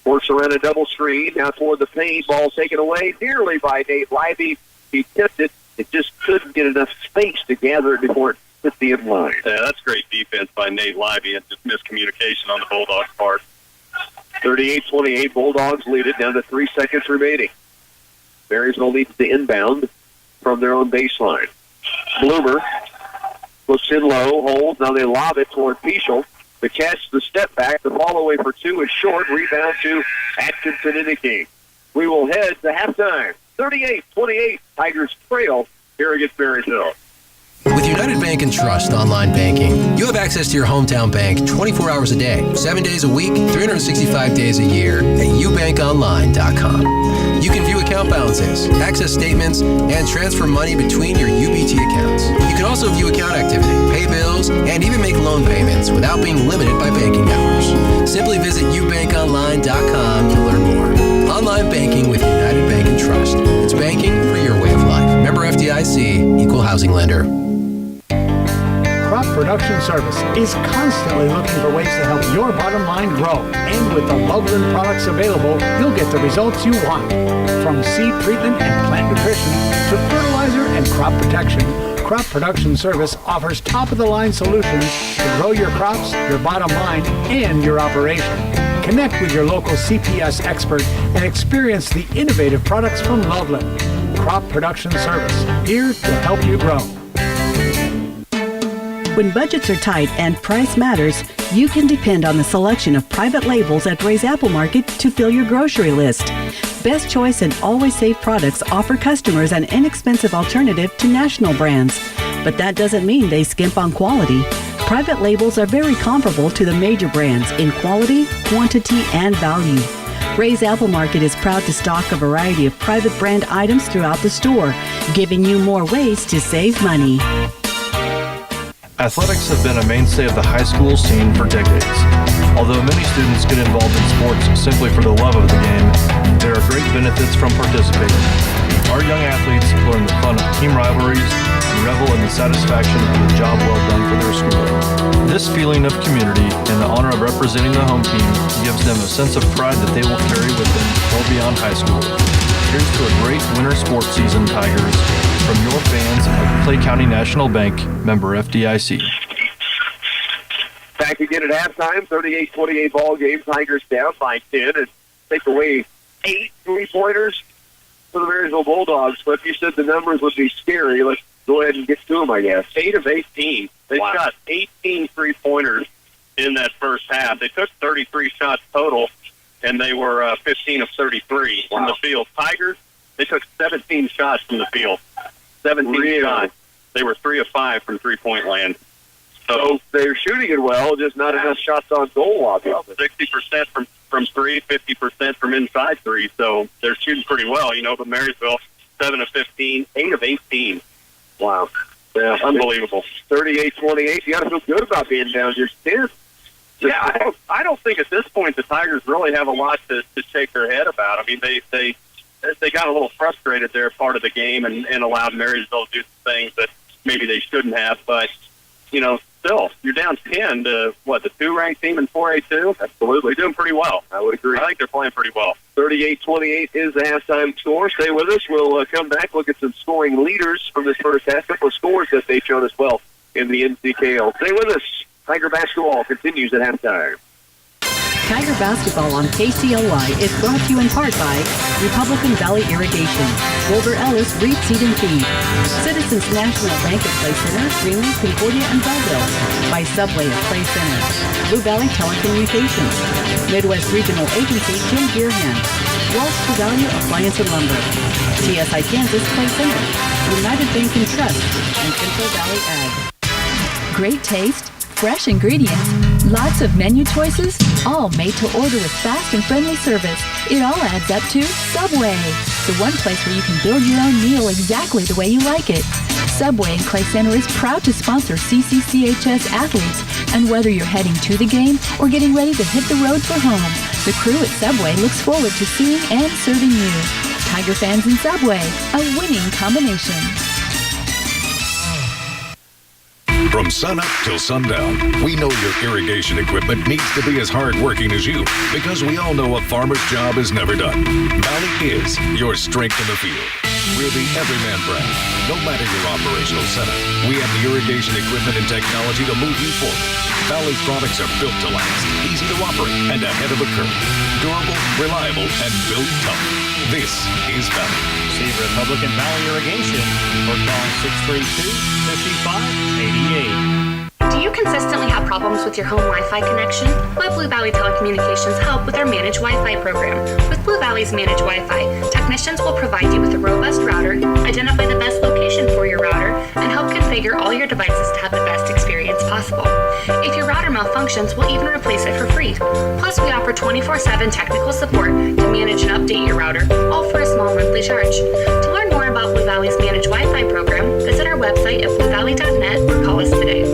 Works around a double screen. Now toward the paint. Ball taken away nearly by Nate Libby. He tipped it. It just couldn't get enough space to gather it before it hit the end line. Yeah, that's great defense by Nate Libby and just miscommunication on the Bulldogs' part. 38-28. Bulldogs lead it down to 3 seconds remaining. Marysville needs the inbound from their own baseline. Bloomer looks in low, holds. Now they lob it toward Peschel. The catch, the step back, the ball away for 2 is short. Rebound to Atkinson in the game. We will head to halftime. 38-28. Tigers trail here against Marysville. With United Bank and Trust online banking, you have access to your hometown bank 24 hours a day, 7 days a week, 365 days a year at ubankonline.com. You can view account balances, access statements, and transfer money between your UBT accounts. You can also view account activity, pay bills, and even make loan payments without being limited by banking hours. Simply visit ubankonline.com to learn more. Online banking with United Bank and Trust. It's banking for your way of life. Member FDIC, Equal Housing Lender. Crop Production Service is constantly looking for ways to help your bottom line grow. And with the Loveland products available, you'll get the results you want. From seed treatment and plant nutrition to fertilizer and crop protection, Crop Production Service offers top-of-the-line solutions to grow your crops, your bottom line, and your operation. Connect with your local CPS expert and experience the innovative products from Loveland. Crop Production Service, here to help you grow. When budgets are tight and price matters, you can depend on the selection of private labels at Ray's Apple Market to fill your grocery list. Best Choice and Always Save products offer customers an inexpensive alternative to national brands. But that doesn't mean they skimp on quality. Private labels are very comparable to the major brands in quality, quantity, and value. Ray's Apple Market is proud to stock a variety of private brand items throughout the store, giving you more ways to save money. Athletics have been a mainstay of the high school scene for decades. Although many students get involved in sports simply for the love of the game, there are great benefits from participating. Our young athletes learn the fun of team rivalries and revel in the satisfaction of the job well done for their school. This feeling of community and the honor of representing the home team gives them a sense of pride that they will carry with them well beyond high school. Here's to a great winter sports season, Tigers, from your fans of Clay County National Bank, member FDIC. Back again at halftime, 38-28 ball game. Tigers down by 10 and take away 8 3-pointers for the Marysville Bulldogs. But you said the numbers would be scary. Let's go ahead and get to them, I guess. 8 of 18. They shot 18 3-pointers in that first half. They took 33 shots total, and they were 15 of 33 from the field. Tigers, they took 17 shots from the field. 17 shots. They were 3 of 5 from three-point land. So they're shooting it well, just not enough shots on goal, obviously. 60% from 3, 50% from inside 3. So they're shooting pretty well, but Marysville, 7 of 15, 8 of 18. Wow. Yeah, unbelievable. 38-28. You got to feel good about being down just 10. Yeah, I don't think at this point the Tigers really have a lot to shake their head about. I mean, they got a little frustrated there part of the game and allowed Marysville to do some things that maybe they shouldn't have. But, still, you're down 10 to, the 2-ranked team in 4A2? Absolutely. They're doing pretty well. I would agree. I think they're playing pretty well. 38-28 is the halftime score. Stay with us. We'll come back, look at some scoring leaders from this first half, couple of scores that they've shown as well in the NCKL. Stay with us. Tiger basketball continues at halftime. Tiger basketball on KCLY is brought to you in part by Republican Valley Irrigation, Wilbur Ellis Reed Seed and Feed, Citizens National Bank at Clay Center, Greenland, Concordia, and Belleville, by Subway at Clay Center, Blue Valley Telecommunications, Midwest Regional Agency Jim Gearhan, Walsh Value Appliance and Lumber, TSI Kansas Clay Center, United Bank and Trust, and Central Valley Ag. Great taste, fresh ingredients, lots of menu choices, all made to order with fast and friendly service. It all adds up to Subway, the one place where you can build your own meal exactly the way you like it. Subway in Clay Center is proud to sponsor CCCHS athletes, and whether you're heading to the game or getting ready to hit the road for home, the crew at Subway looks forward to seeing and serving you. Tiger fans and Subway, a winning combination. From sunup till sundown, we know your irrigation equipment needs to be as hardworking as you, because we all know a farmer's job is never done. Valley is your strength in the field. We're the everyman brand. No matter your operational setup, we have the irrigation equipment and technology to move you forward. Valley's products are built to last, easy to operate, and ahead of a curve. Durable, reliable, and built tough. This is Valley. See Republican Valley Irrigation or call 632-5588. Do you consistently have problems with your home Wi-Fi connection? Let Blue Valley Telecommunications help with our Managed Wi-Fi program. With Blue Valley's Managed Wi-Fi, technicians will provide you with a robust router, identify the best location for your router, and help configure all your devices to have the best experience possible. If your router malfunctions, we'll even replace it for free. Plus, we offer 24/7 technical support to manage and update your router, all for a small monthly charge. To learn more about Blue Valley's Managed Wi-Fi program, visit our website at bluevalley.net or call us today.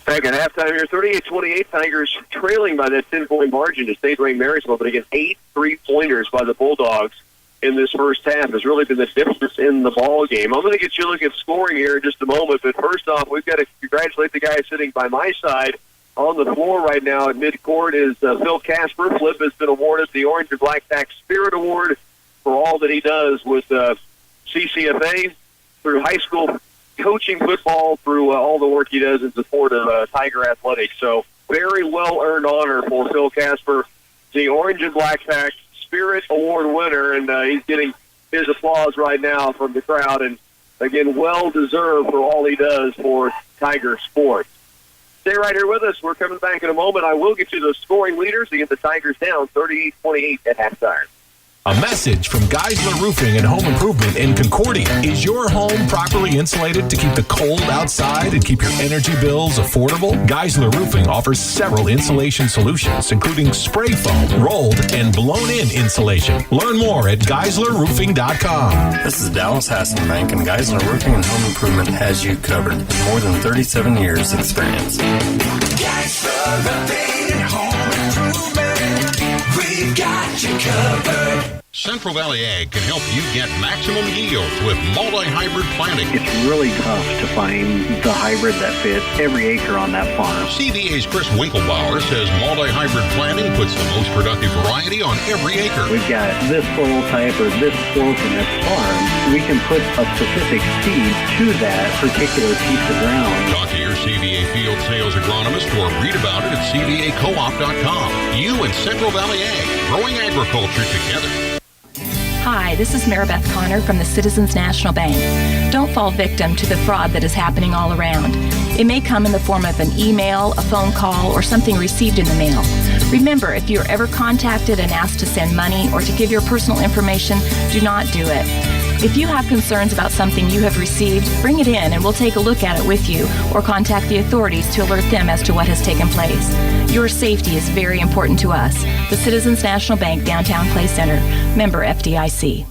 Back at halftime here, 38-28, Tigers trailing by that 10-point margin to state-ranked Marysville, but again, 8 3-pointers by the Bulldogs in this first half has really been the difference in the ball game. I'm going to get you a look at scoring here in just a moment, but first off, we've got to congratulate the guy sitting by my side on the floor right now at midcourt is Phil Casper. Flip has been awarded the Orange and Black Pack Spirit Award for all that he does with CCFA through high school coaching football, through all the work he does in support of Tiger Athletics. So very well-earned honor for Phil Casper, the Orange and Black Pack Spirit Award winner, and he's getting his applause right now from the crowd, and again, well-deserved for all he does for Tiger sports. Stay right here with us. We're coming back in a moment. I will get you the scoring leaders to get the Tigers down 38-28 at halftime. A message from Geisler Roofing and Home Improvement in Concordia. Is your home properly insulated to keep the cold outside and keep your energy bills affordable? Geisler Roofing offers several insulation solutions, including spray foam, rolled, and blown-in insulation. Learn more at GeislerRoofing.com. This is Dallas Hassenbank, and Geisler Roofing and Home Improvement has you covered with more than 37 years experience. Geisler Roofing and Home Improvement, we've got you covered. Central Valley Ag can help you get maximum yields with multi-hybrid planting. It's really tough to find the hybrid that fits every acre on that farm. CVA's Chris Winkelbauer says multi-hybrid planting puts the most productive variety on every acre. We've got this soil type or this slope in this farm. We can put a specific seed to that particular piece of ground. Talk to your CVA field sales agronomist or read about it at cvacoop.com. You and Central Valley Ag, growing agriculture together. Hi, this is Marybeth Connor from the Citizens National Bank. Don't fall victim to the fraud that is happening all around. It may come in the form of an email, a phone call, or something received in the mail. Remember, if you're ever contacted and asked to send money or to give your personal information, do not do it. If you have concerns about something you have received, bring it in and we'll take a look at it with you or contact the authorities to alert them as to what has taken place. Your safety is very important to us. The Citizens National Bank, Downtown Clay Center, member FDIC.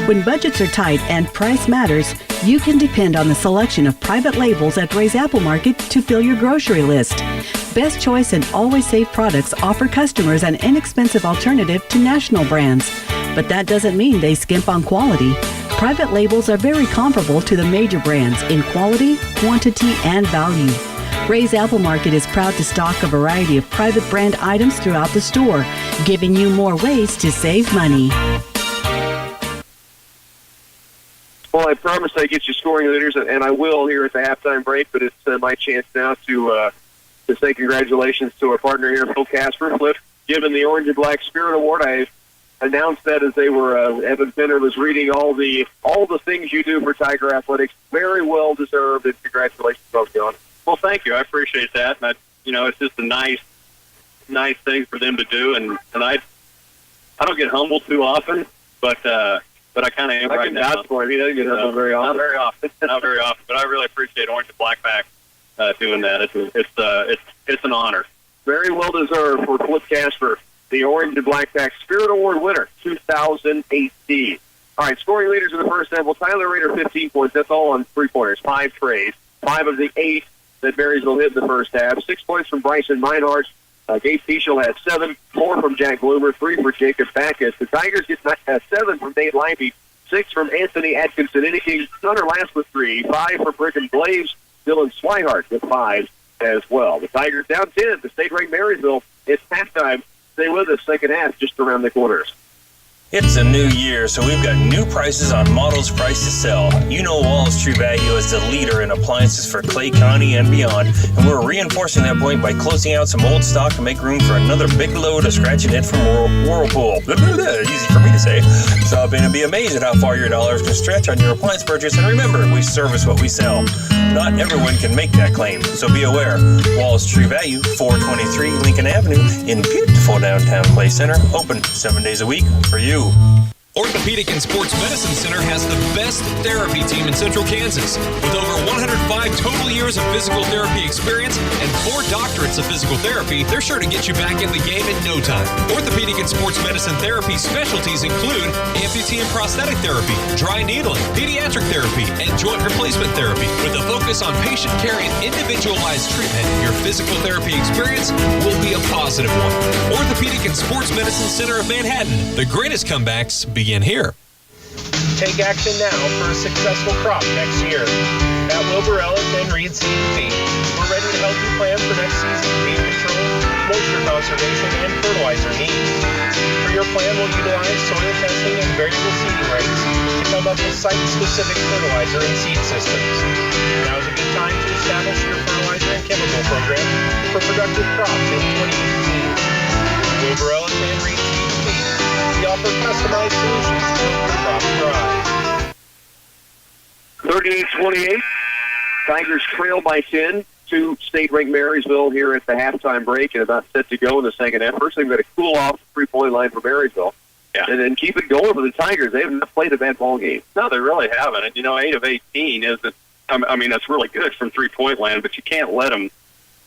When budgets are tight and price matters, you can depend on the selection of private labels at Ray's Apple Market to fill your grocery list. Best Choice and Always Save products offer customers an inexpensive alternative to national brands. But that doesn't mean they skimp on quality. Private labels are very comparable to the major brands in quality, quantity, and value. Ray's Apple Market is proud to stock a variety of private brand items throughout the store, giving you more ways to save money. Well, I promised I'd get you scoring leaders, and I will here at the halftime break, but it's my chance now to say congratulations to our partner here, Phil Casper. Cliff, given the Orange and Black Spirit Award. I announced that as they were, Evan Finner was reading all the things you do for Tiger Athletics. Very well deserved, and congratulations, both John. Well, thank you. I appreciate that. And it's just a nice thing for them to do, and I don't get humbled too often, but I kind of am right now. For him. He doesn't get humbled very often. Not very often. But I really appreciate Orange and Blackback doing that. It's an honor. Very well deserved for Cliff Casper, the Orange and Blackback Spirit Award winner, 2018. All right, scoring leaders in the first half. Well, Tyler Rader, 15 points. That's all on three-pointers. 5 trays. 5 of the 8 that Marysville hit in the first half. 6 points from Bryson Meinhardt. Gabe Fischel had 7, 4 from Jack Bloomer, 3 for Jacob Backus. The Tigers get 7 from Nate Libey, 6 from Anthony Atkinson. Anything Gunner last with 3, 5 for Brigham Blaze. Dylan Swihart with 5 as well. The Tigers down 10 to state-ranked Marysville. It's halftime. Stay with us. Second half just around the corners. It's a new year, so we've got new prices on models priced to sell. You know Wallace True Value is the leader in appliances for Clay County and beyond, and we're reinforcing that point by closing out some old stock to make room for another big load of scratch and hit from Whirlpool. Easy for me to say. Stop in and be amazed at how far your dollars can stretch on your appliance purchase, and remember, we service what we sell. Not everyone can make that claim, so be aware. Wallace True Value, 423 Lincoln Avenue in beautiful downtown Clay Center, open 7 days a week for you. Orthopedic and Sports Medicine Center has the best therapy team in Central Kansas. With over 105 total years of physical therapy experience and 4 doctorates of physical therapy, they're sure to get you back in the game in no time. Orthopedic and Sports Medicine Therapy specialties include amputee and prosthetic therapy, dry needling, pediatric therapy, and joint replacement therapy. With a focus on patient care and individualized treatment, your physical therapy experience will be a positive one. Orthopedic and Sports Medicine Center of Manhattan. The greatest comebacks begin here. Take action now for a successful crop next year. At Wilbur Ellis and Reed Seed and Feed, we're ready to help you plan for next season's weed control, moisture conservation, and fertilizer needs. For your plan, we'll utilize soil testing and variable seeding rates to come up with site-specific fertilizer and seed systems. Now is a good time to establish your fertilizer and chemical program for productive crops in 2018. Wilbur Ellis and Reed Seed and Feed. We offer customized solutions to help your crop thrive. 38-28. Tigers trail by 10 to state-ranked Marysville here at the halftime break and about set to go in the second half. First, they've got to cool off the three-point line for Marysville. Yeah. And then keep it going for the Tigers. They haven't played a bad ball game. No, they really haven't. And, 8 of 18 isn't, that's really good from three-point land, but you can't let them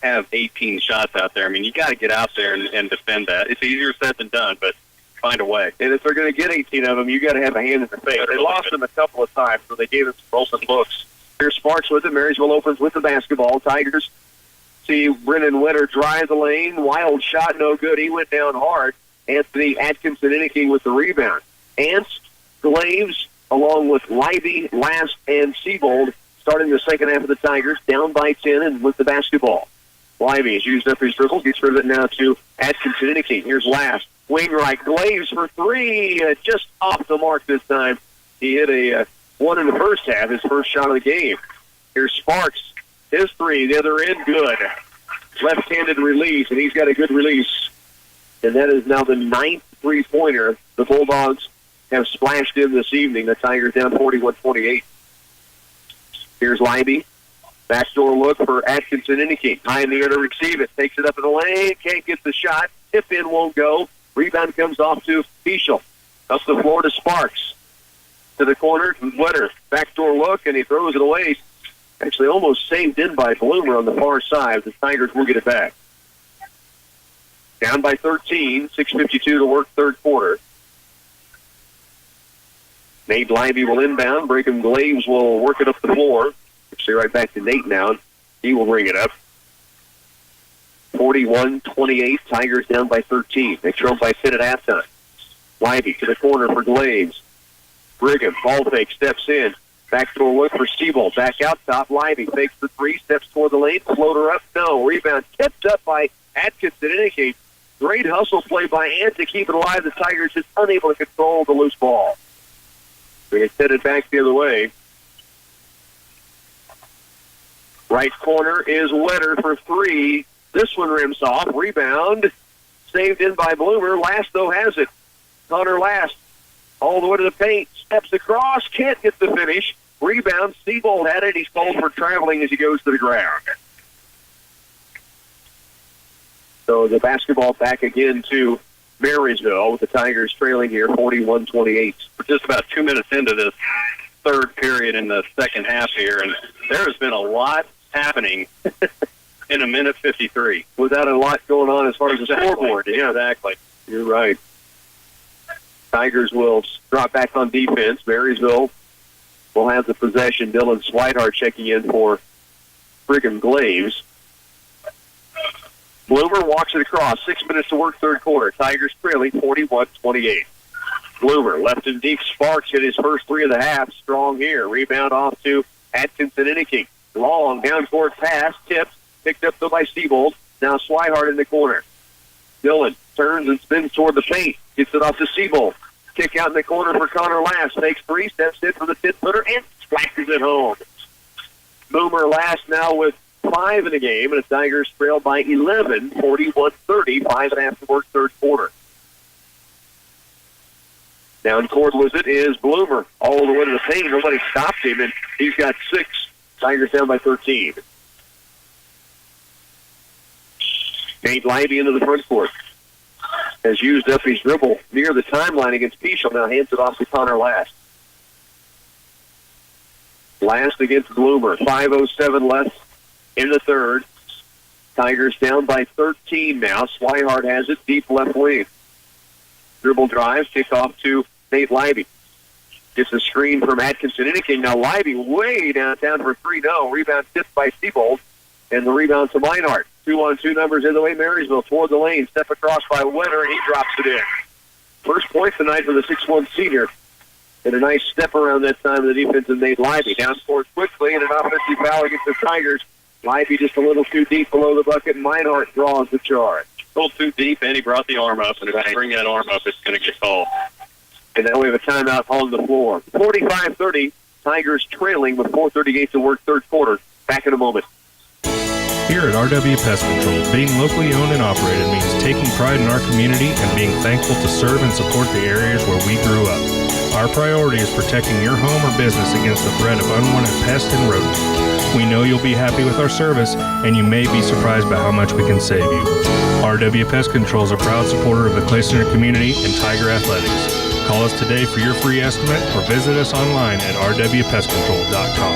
have 18 shots out there. You got to get out there and defend that. It's easier said than done, but find a way. And if they're going to get 18 of them, you got to have a hand in the face. They lost them a couple of times, so they gave them some open looks. Here's Sparks with it. Marysville opens with the basketball. Tigers see Brennan Winter drive the lane. Wild shot, no good. He went down hard. Anthony Atkinson Inniking with the rebound. Ants, Glaves, along with Libey, Last, and Seabold starting the second half of the Tigers, down by 10 and with the basketball. Libey has used up his dribble. Gets rid of it now to Atkinson Inniking. Here's Last. Wainwright, Glaves for 3, just off the mark this time. He hit a one in the first half, his first shot of the game. Here's Sparks, his 3, the other end, good. Left-handed release, and he's got a good release. And that is now the 9th three-pointer the Bulldogs have splashed in this evening. The Tigers down 41-28. Here's Libey. Backdoor look for Atkinson Inniking. High in the air to receive it. Takes it up in the lane. Can't get the shot. Tip in won't go. Rebound comes off to Fischel. Up the floor to Sparks. To the corner, Winter. Backdoor look, and he throws it away. Actually almost saved in by Bloomer on the far side. The Tigers will get it back. Down by 13, 6:52 to work third quarter. Nate Libey will inbound. Brigham Glaves will work it up the floor. Actually right back to Nate now. He will bring it up. 41-28, Tigers down by 13. They trail by 10 at halftime. Libey to the corner for Glaves. Brigham, ball fake, steps in. Backdoor look for Siebold. Back out top. Lively fakes the three. Steps toward the lane. Floater up. No. Rebound kept up by Atkinson. Indicates great hustle play by Ant to keep it alive. The Tigers just unable to control the loose ball. They get headed back the other way. Right corner is Wetter for three. This one rims off. Rebound. Saved in by Bloomer. Last, though, has it. Connor Last. All the way to the paint. Steps across. Can't get the finish. Rebound. Siebold had it. He's called for traveling as he goes to the ground. So the basketball back again to Marysville with the Tigers trailing here 41-28. We're just about 2 minutes into this third period in the second half here, and there has been a lot happening in a minute 53. Without a lot going on as far as the scoreboard. Yeah, exactly. You're right. Tigers will drop back on defense. Marysville will have the possession. Dylan Swihart checking in for Brigham Glaves. Bloomer walks it across. 6 minutes to work, third quarter. Tigers trailing 41-28. Bloomer left and deep. Sparks hit his first three of the half. Strong here. Rebound off to Atkinson Inniking. Long down court pass. Tipped. Picked up though by Siebold. Now Swihart in the corner. Dylan turns and spins toward the paint. Gets it off to Siebold. Kick out in the corner for Connor Last. Takes three. Steps in for the 10-footer and splashes it home. Boomer Last now with 5 in the game, and the Tigers trail by 11, 41-30, 5.5 to work, third quarter. Down court with it is Bloomer, all the way to the paint. Nobody stopped him, and he's got 6. Tigers down by 13. Nate Lively into the front court. Has used up his dribble near the timeline against Peschel. Now hands it off to Connor Last. Last against Bloomer. 5:07 left in the third. Tigers down by 13 now. Swihart has it deep left wing. Dribble drive, kick off to Nate Lively. Gets a screen from Atkinson Inniking. Now Lively way downtown for 3. No. Rebound tipped by Siebold. And the rebound to Meinhardt. 2-on-2 numbers in the way. Marysville toward the lane. Step across by Wetter, and he drops it in. First point tonight for the 6'1 senior. And a nice step around that time of the defense of Nate Lively. Down court quickly, and an offensive foul against the Tigers. Lively just a little too deep below the bucket. Meinhardt draws the charge. A little too deep, and he brought the arm up. And if you bring that arm up, it's going to get called. And now we have a timeout on the floor. 45-30. Tigers trailing with 4:38 to work, third quarter. Back in a moment. Here at RW Pest Control, being locally owned and operated means taking pride in our community and being thankful to serve and support the areas where we grew up. Our priority is protecting your home or business against the threat of unwanted pests and rodents. We know you'll be happy with our service, and you may be surprised by how much we can save you. RW Pest Control is a proud supporter of the Clay Center community and Tiger Athletics. Call us today for your free estimate or visit us online at rwpestcontrol.com.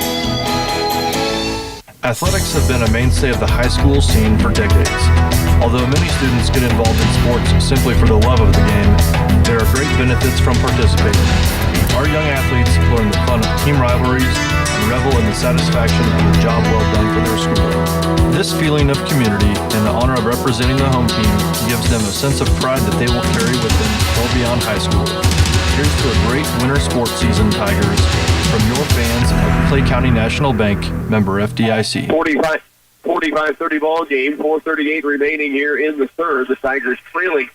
Athletics have been a mainstay of the high school scene for decades. Although many students get involved in sports simply for the love of the game, there are great benefits from participating. Our young athletes learn the fun of team rivalries and revel in the satisfaction of a job well done for their school. This feeling of community and the honor of representing the home team gives them a sense of pride that they will carry with them well beyond high school. Here's to a great winter sports season, Tigers, from your fans of Clay County National Bank, member FDIC. 45-30 ball game, 4:38 remaining here in the third. The Tigers trailing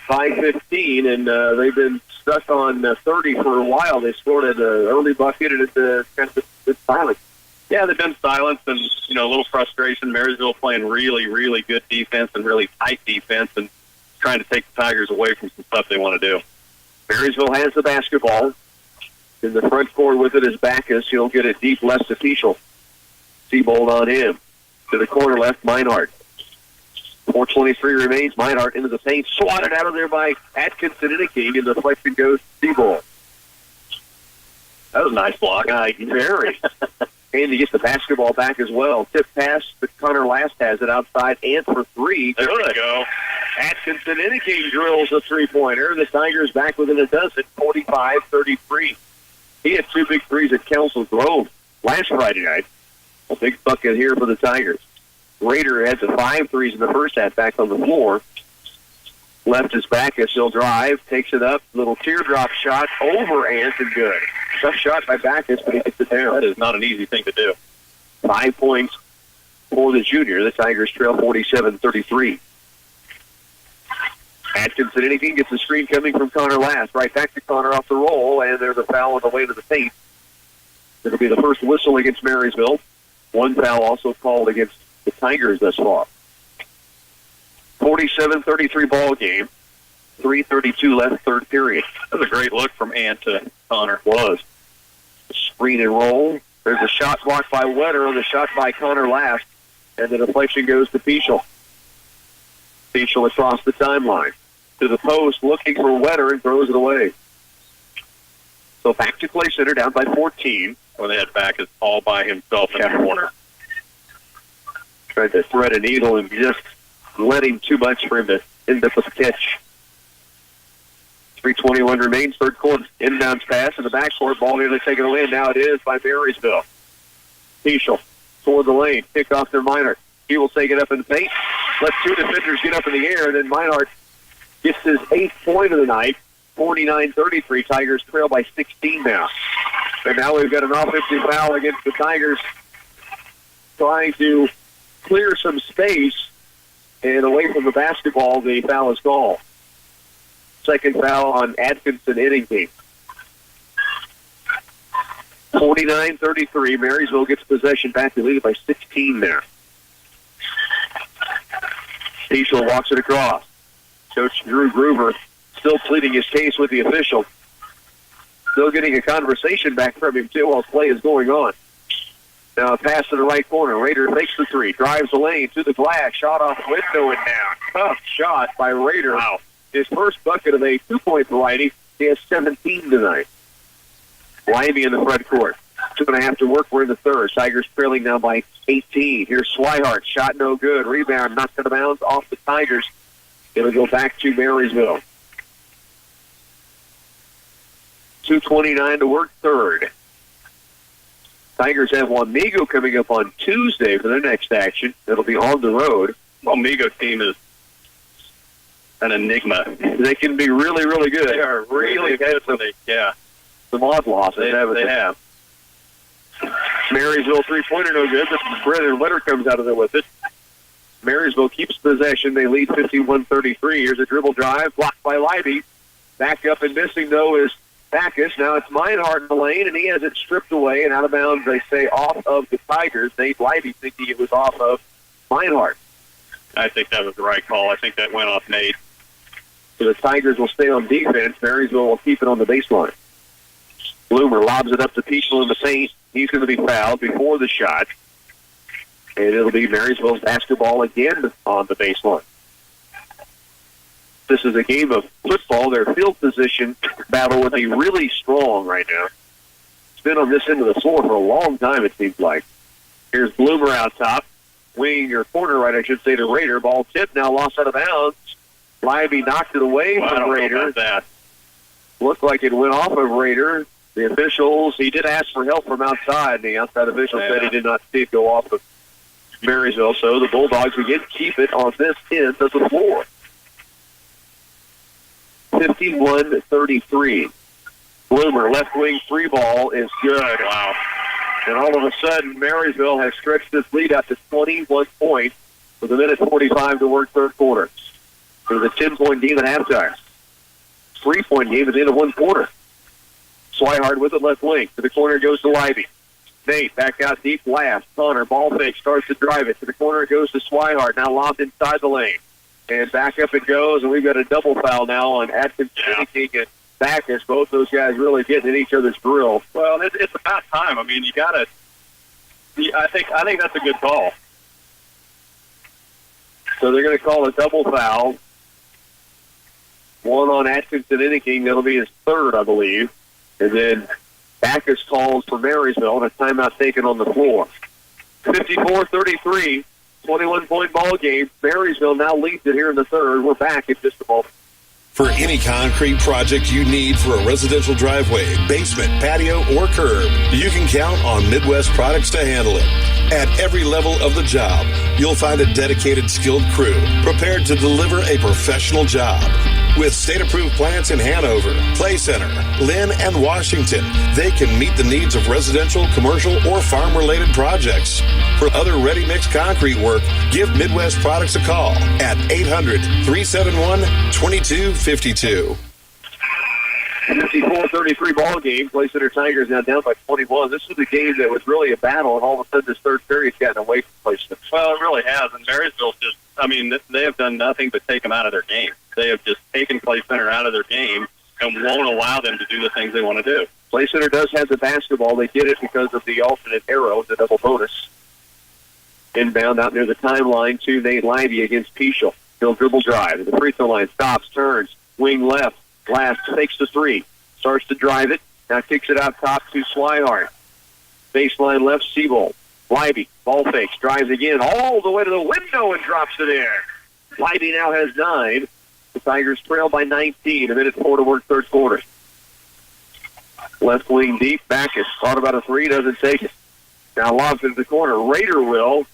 by 15, and they've been stuck on 30 for a while. They scored an early bucket, and it's kind of silent. Yeah, they've been silenced, and a little frustration. Marysville playing really, really good defense and really tight defense, and trying to take the Tigers away from some stuff they want to do. Marysville has the basketball. In the front court with it is Backus. He'll get it deep left to Peschel. Siebold on him. To the corner left, Meinhardt. 4:23 remains. Meinhardt into the paint. Swatted out of there by Atkinson Inniking, and the deflection goes to Siebold. That was a nice block. Very. And he gets the basketball back as well. Tip pass, but Connor Last has it outside. And for 3. There we go. Atkinson Inniking drills a three-pointer. The Tigers back within a dozen, 45-33. He had 2 big threes at Council Grove last Friday night. A big bucket here for the Tigers. Rader had the 5 threes in the first half back on the floor. Left his back as he'll drive, takes it up, little teardrop shot over Ant and good. Tough shot by Backus, but he gets it down. That is not an easy thing to do. 5 points for the junior. The Tigers trail 47-33. Atkinson, anything, gets the screen coming from Connor Last. Right back to Connor off the roll, and there's a foul on the way to the paint. It'll be the first whistle against Marysville. 1 foul also called against the Tigers thus far. 47-33 ball game. 3:32 left, third period. That was a great look from Ant to Connor. Was. Screen and roll. There's a shot blocked by Wetter on the shot by Connor Last, and the deflection goes to Peschel. Peschel across the timeline to the post, looking for Wetter, and throws it away. So back to Clay Center, down by 14. When they had Backus all by himself in the corner. Tried to thread a needle and just letting too much for him to end up with a catch. 3:21 remains, third quarter. Inbounds pass in the backcourt. Ball nearly taken away, and now it is by Marysville. Peschel toward the lane. Kick off their Minor. He will take it up in the paint. Let 2 defenders get up in the air, and then Meinhardt gets his 8th point of the night. 49-33. Tigers trail by 16 now. And now we've got an offensive foul against the Tigers, trying to clear some space, and away from the basketball, the foul is called. Second foul on Atkinson Innington. 49-33. Marysville gets possession back. They lead it by 16 there. Peschel walks it across. Coach Drew Gruber still pleading his case with the official. Still getting a conversation back from him, too, while play is going on. Now a pass to the right corner. Rader makes the 3. Drives the lane to the glass. Shot off the window and down. Tough shot by Rader. Wow. His first bucket of a 2-point variety. He has 17 tonight. Livey in the front court. 2.5 to work. We're in the third. Tigers trailing now by 18. Here's Swihart. Shot no good. Rebound knocked out of bounds off the Tigers. It'll go back to Marysville. 2:29 to work, third. Tigers have Wamego coming up on Tuesday for their next action. It'll be on the road. Wamego team is an enigma. They can be really, really good. They are really good. Some odd losses, haven't they? They have. Marysville three-pointer no good, but Brennan Wetter comes out of there with it. Marysville keeps possession. They lead 51-33. Here's a dribble drive, blocked by Livey. Back up and missing, though, is Backus. Now it's Meinhardt in the lane, and he has it stripped away and out of bounds, they say, off of the Tigers. Nate Livey thinking it was off of Meinhardt. I think that was the right call. I think that went off Nate. So the Tigers will stay on defense. Marysville will keep it on the baseline. Bloomer lobs it up to Peschel in the paint. He's going to be fouled before the shot. And it'll be Marysville's basketball again on the baseline. This is a game of football. Their field position battle would be really strong right now. It's been on this end of the floor for a long time, it seems like. Here's Bloomer out top. Winging your corner right, I should say, to Rader. Ball tipped, now lost out of bounds. Livey knocked it away from Rader. That looked like it went off of Rader. The officials, he did ask for help from outside, and the outside official said he did not see it go off of Marysville. So the Bulldogs again keep it on this end of the floor. 51-33. Bloomer, left wing free ball is good. Wow. And all of a sudden, Marysville has stretched this lead out to 21 points with 1:45 to work third quarter. It was a 10-point game at halftime. 3-point game at the end of one quarter. Swihart with it left wing. To the corner goes to Livey. Nate back out deep last. Connor, ball fake, starts to drive it. To the corner goes to Swihart. Now lobbed inside the lane. And back up it goes, and we've got a double foul now on Atkinson and Backus. Both those guys really getting in each other's grill. Well, it's about time. I mean, you got to. I think that's a good call. So they're going to call a double foul. One on Atkinson Inniking. That'll be his third, I believe. And then Backus calls for Marysville, and a timeout taken on the floor. 54-33, 21-point ball game. Marysville now leads it here in the third. We're back in just a moment. For any concrete project you need for a residential driveway, basement, patio, or curb, you can count on Midwest Products to handle it. At every level of the job, you'll find a dedicated, skilled crew prepared to deliver a professional job. With state-approved plants in Hanover, Clay Center, Lynn, and Washington, they can meet the needs of residential, commercial, or farm-related projects. For other ready-mix concrete work, give Midwest Products a call at 800-371-2252. 54-33 ball game. Clay Center Tigers now down by 21. This was a game that was really a battle, and all of a sudden this third period's gotten away from Clay Center. Well, it really has, and Marysville just, they have done nothing but take them out of their game. They have just taken Clay Center out of their game and won't allow them to do the things they want to do. Clay Center does have the basketball. They did it because of the alternate arrow, the double bonus. Inbound out near the timeline to Nate Lively against Peschel. He'll dribble drive at the free throw line, stops, turns, wing left, last, takes the three, starts to drive it, now kicks it out top to Swihart. Baseline left, Siebold. Lively, ball fakes, drives again, all the way to the window and drops it in. Lively now has 9. The Tigers trail by 19. A minute 4 to work, third quarter. Left wing deep, Backus thought about a three, doesn't take it. Now lobs into the corner. Rader will.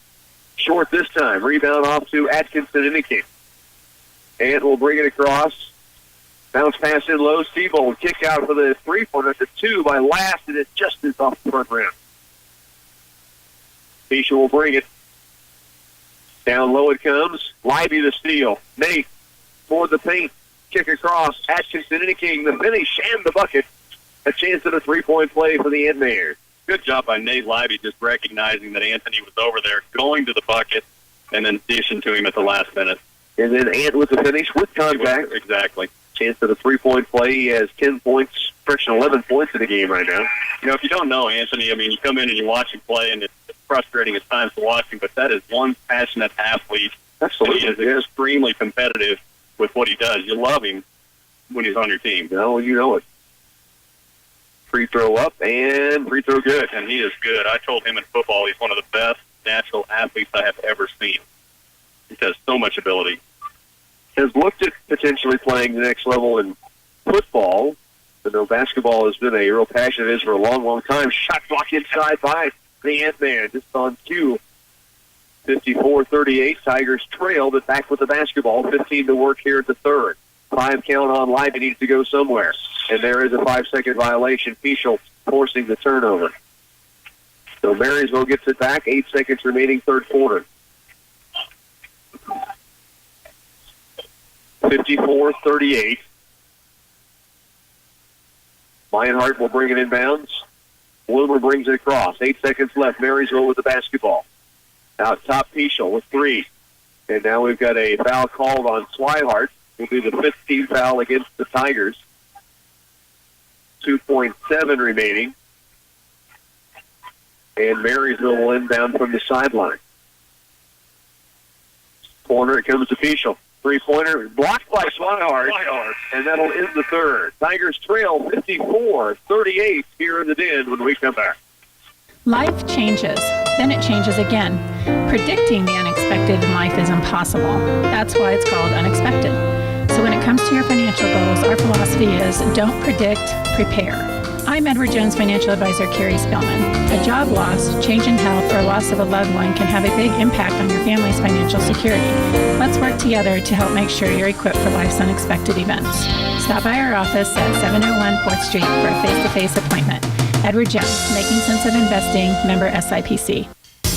Short this time. Rebound off to Atkinson Inniking. Ant will bring it across. Bounce pass in low. Siebold kick out for the three-pointer at the 2 by Last, and it just is off the front rim. Peschel will bring it. Down low it comes. Lively the steal. Nate for the paint. Kick across. Atkinson Inniking the finish and the bucket. A chance at a three-point play for the Ant-Mayors. Good job by Nate Lively just recognizing that Anthony was over there, going to the bucket, and then dishing to him at the last minute. And then Ant with the finish with contact. Exactly. Chance at a three-point play. He has 10 points, fresh 11 points in the game right now. If you don't know Anthony, you come in and you watch him play, and it's frustrating at times to watch him, but that is one passionate athlete. Absolutely. He is extremely competitive with what he does. You love him when he's on your team. No, you know it. Free throw up and free throw good. And he is good. I told him in football he's one of the best natural athletes I have ever seen. He has so much ability. Has looked at potentially playing the next level in football. But though basketball has been a real passion of his for a long, long time. Shot block inside by the Ant-Man. Just on cue. 54-38. Tigers trail, but back with the basketball. 15 to work here at the third. 5 count on Lively needs to go somewhere. And there is a 5-second violation. Peschel forcing the turnover. So Marysville gets it back. 8 seconds remaining, third quarter. 54-38. Lionheart will bring it inbounds. Wilmer brings it across. 8 seconds left. Marysville with the basketball. Out top, Peschel with 3. And now we've got a foul called on Swihart. Will be the 15th foul against the Tigers. 2.7 remaining. And Marysville will inbound from the sideline. Corner, it comes to Peschel. Three-pointer blocked by Swihart. And that'll end the third. Tigers trail 54-38 here in the Den when we come back. Life changes, then it changes again. Predicting the unexpected in life is impossible. That's why it's called unexpected. So when it comes to your financial goals, our philosophy is don't predict, prepare. I'm Edward Jones Financial Advisor Carrie Spillman. A job loss, change in health, or loss of a loved one can have a big impact on your family's financial security. Let's work together to help make sure you're equipped for life's unexpected events. Stop by our office at 701 4th Street for a face-to-face appointment. Edward Jones, Making Sense of Investing, member SIPC.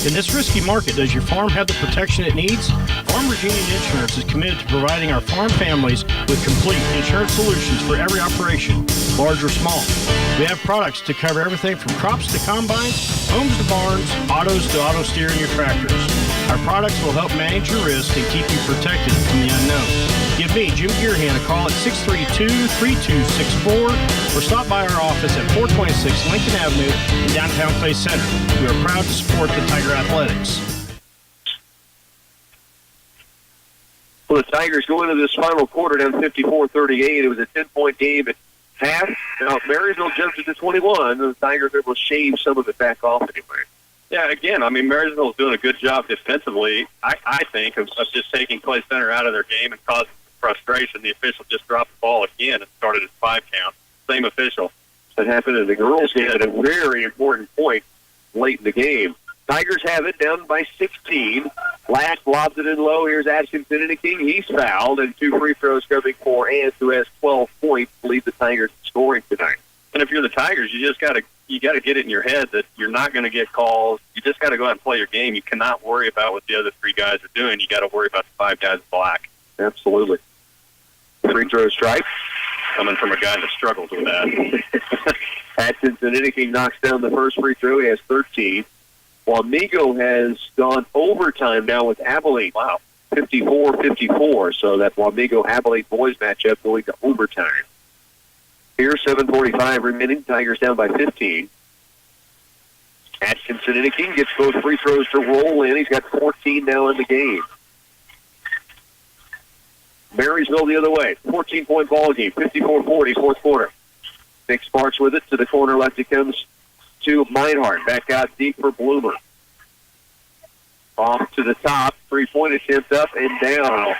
In this risky market, does your farm have the protection it needs? Farmers Union Insurance is committed to providing our farm families with complete insurance solutions for every operation, large or small. We have products to cover everything from crops to combines, homes to barns, autos to auto steer and your tractors. Our products will help manage your risk and keep you protected from the unknown. Give me, Jim Gearhan, a call at 632-3264 or stop by our office at 426 Lincoln Avenue in downtown Clay Center. We are proud to support the Tiger Athletics. Well, the Tigers go into this final quarter down 54-38. It was a 10-point game at half. Now, Marysville jumps it to 21. The Tigers are able to shave some of it back off anyway. Yeah, again, Marysville's doing a good job defensively, I think, of just taking Clay Center out of their game and causing frustration. The official just dropped the ball again and started at 5 count. Same official. That happened in the girls' game at a very important point late in the game. Tigers have it down by 16. Lash lobs it in low. Here's Atkinson and King. He's fouled, and 2 free throws coming for Ant, who has 12 points to lead the Tigers in scoring tonight. And if you're the Tigers, you just got to get it in your head that you're not going to get calls. You just got to go out and play your game. You cannot worry about what the other 3 guys are doing. You got to worry about the 5 guys in black. Absolutely. Free throw strike. Coming from a guy that struggles with that. Atkinson and King knocks down the first free throw. He has 13. Wamego has gone overtime now with Abilene. Wow. 54-54. So that Wamego-Abilene boys matchup going to overtime. Here's 7:45 remaining. Tigers down by 15. Atkinson and King gets both free throws to roll in. He's got 14 now in the game. Marysville the other way. 14-point ball game. 54-40, fourth quarter. Nick Sparks with it to the corner left. It comes to Meinhardt. Back out deep for Bloomer. Off to the top. Three-point attempt up and down.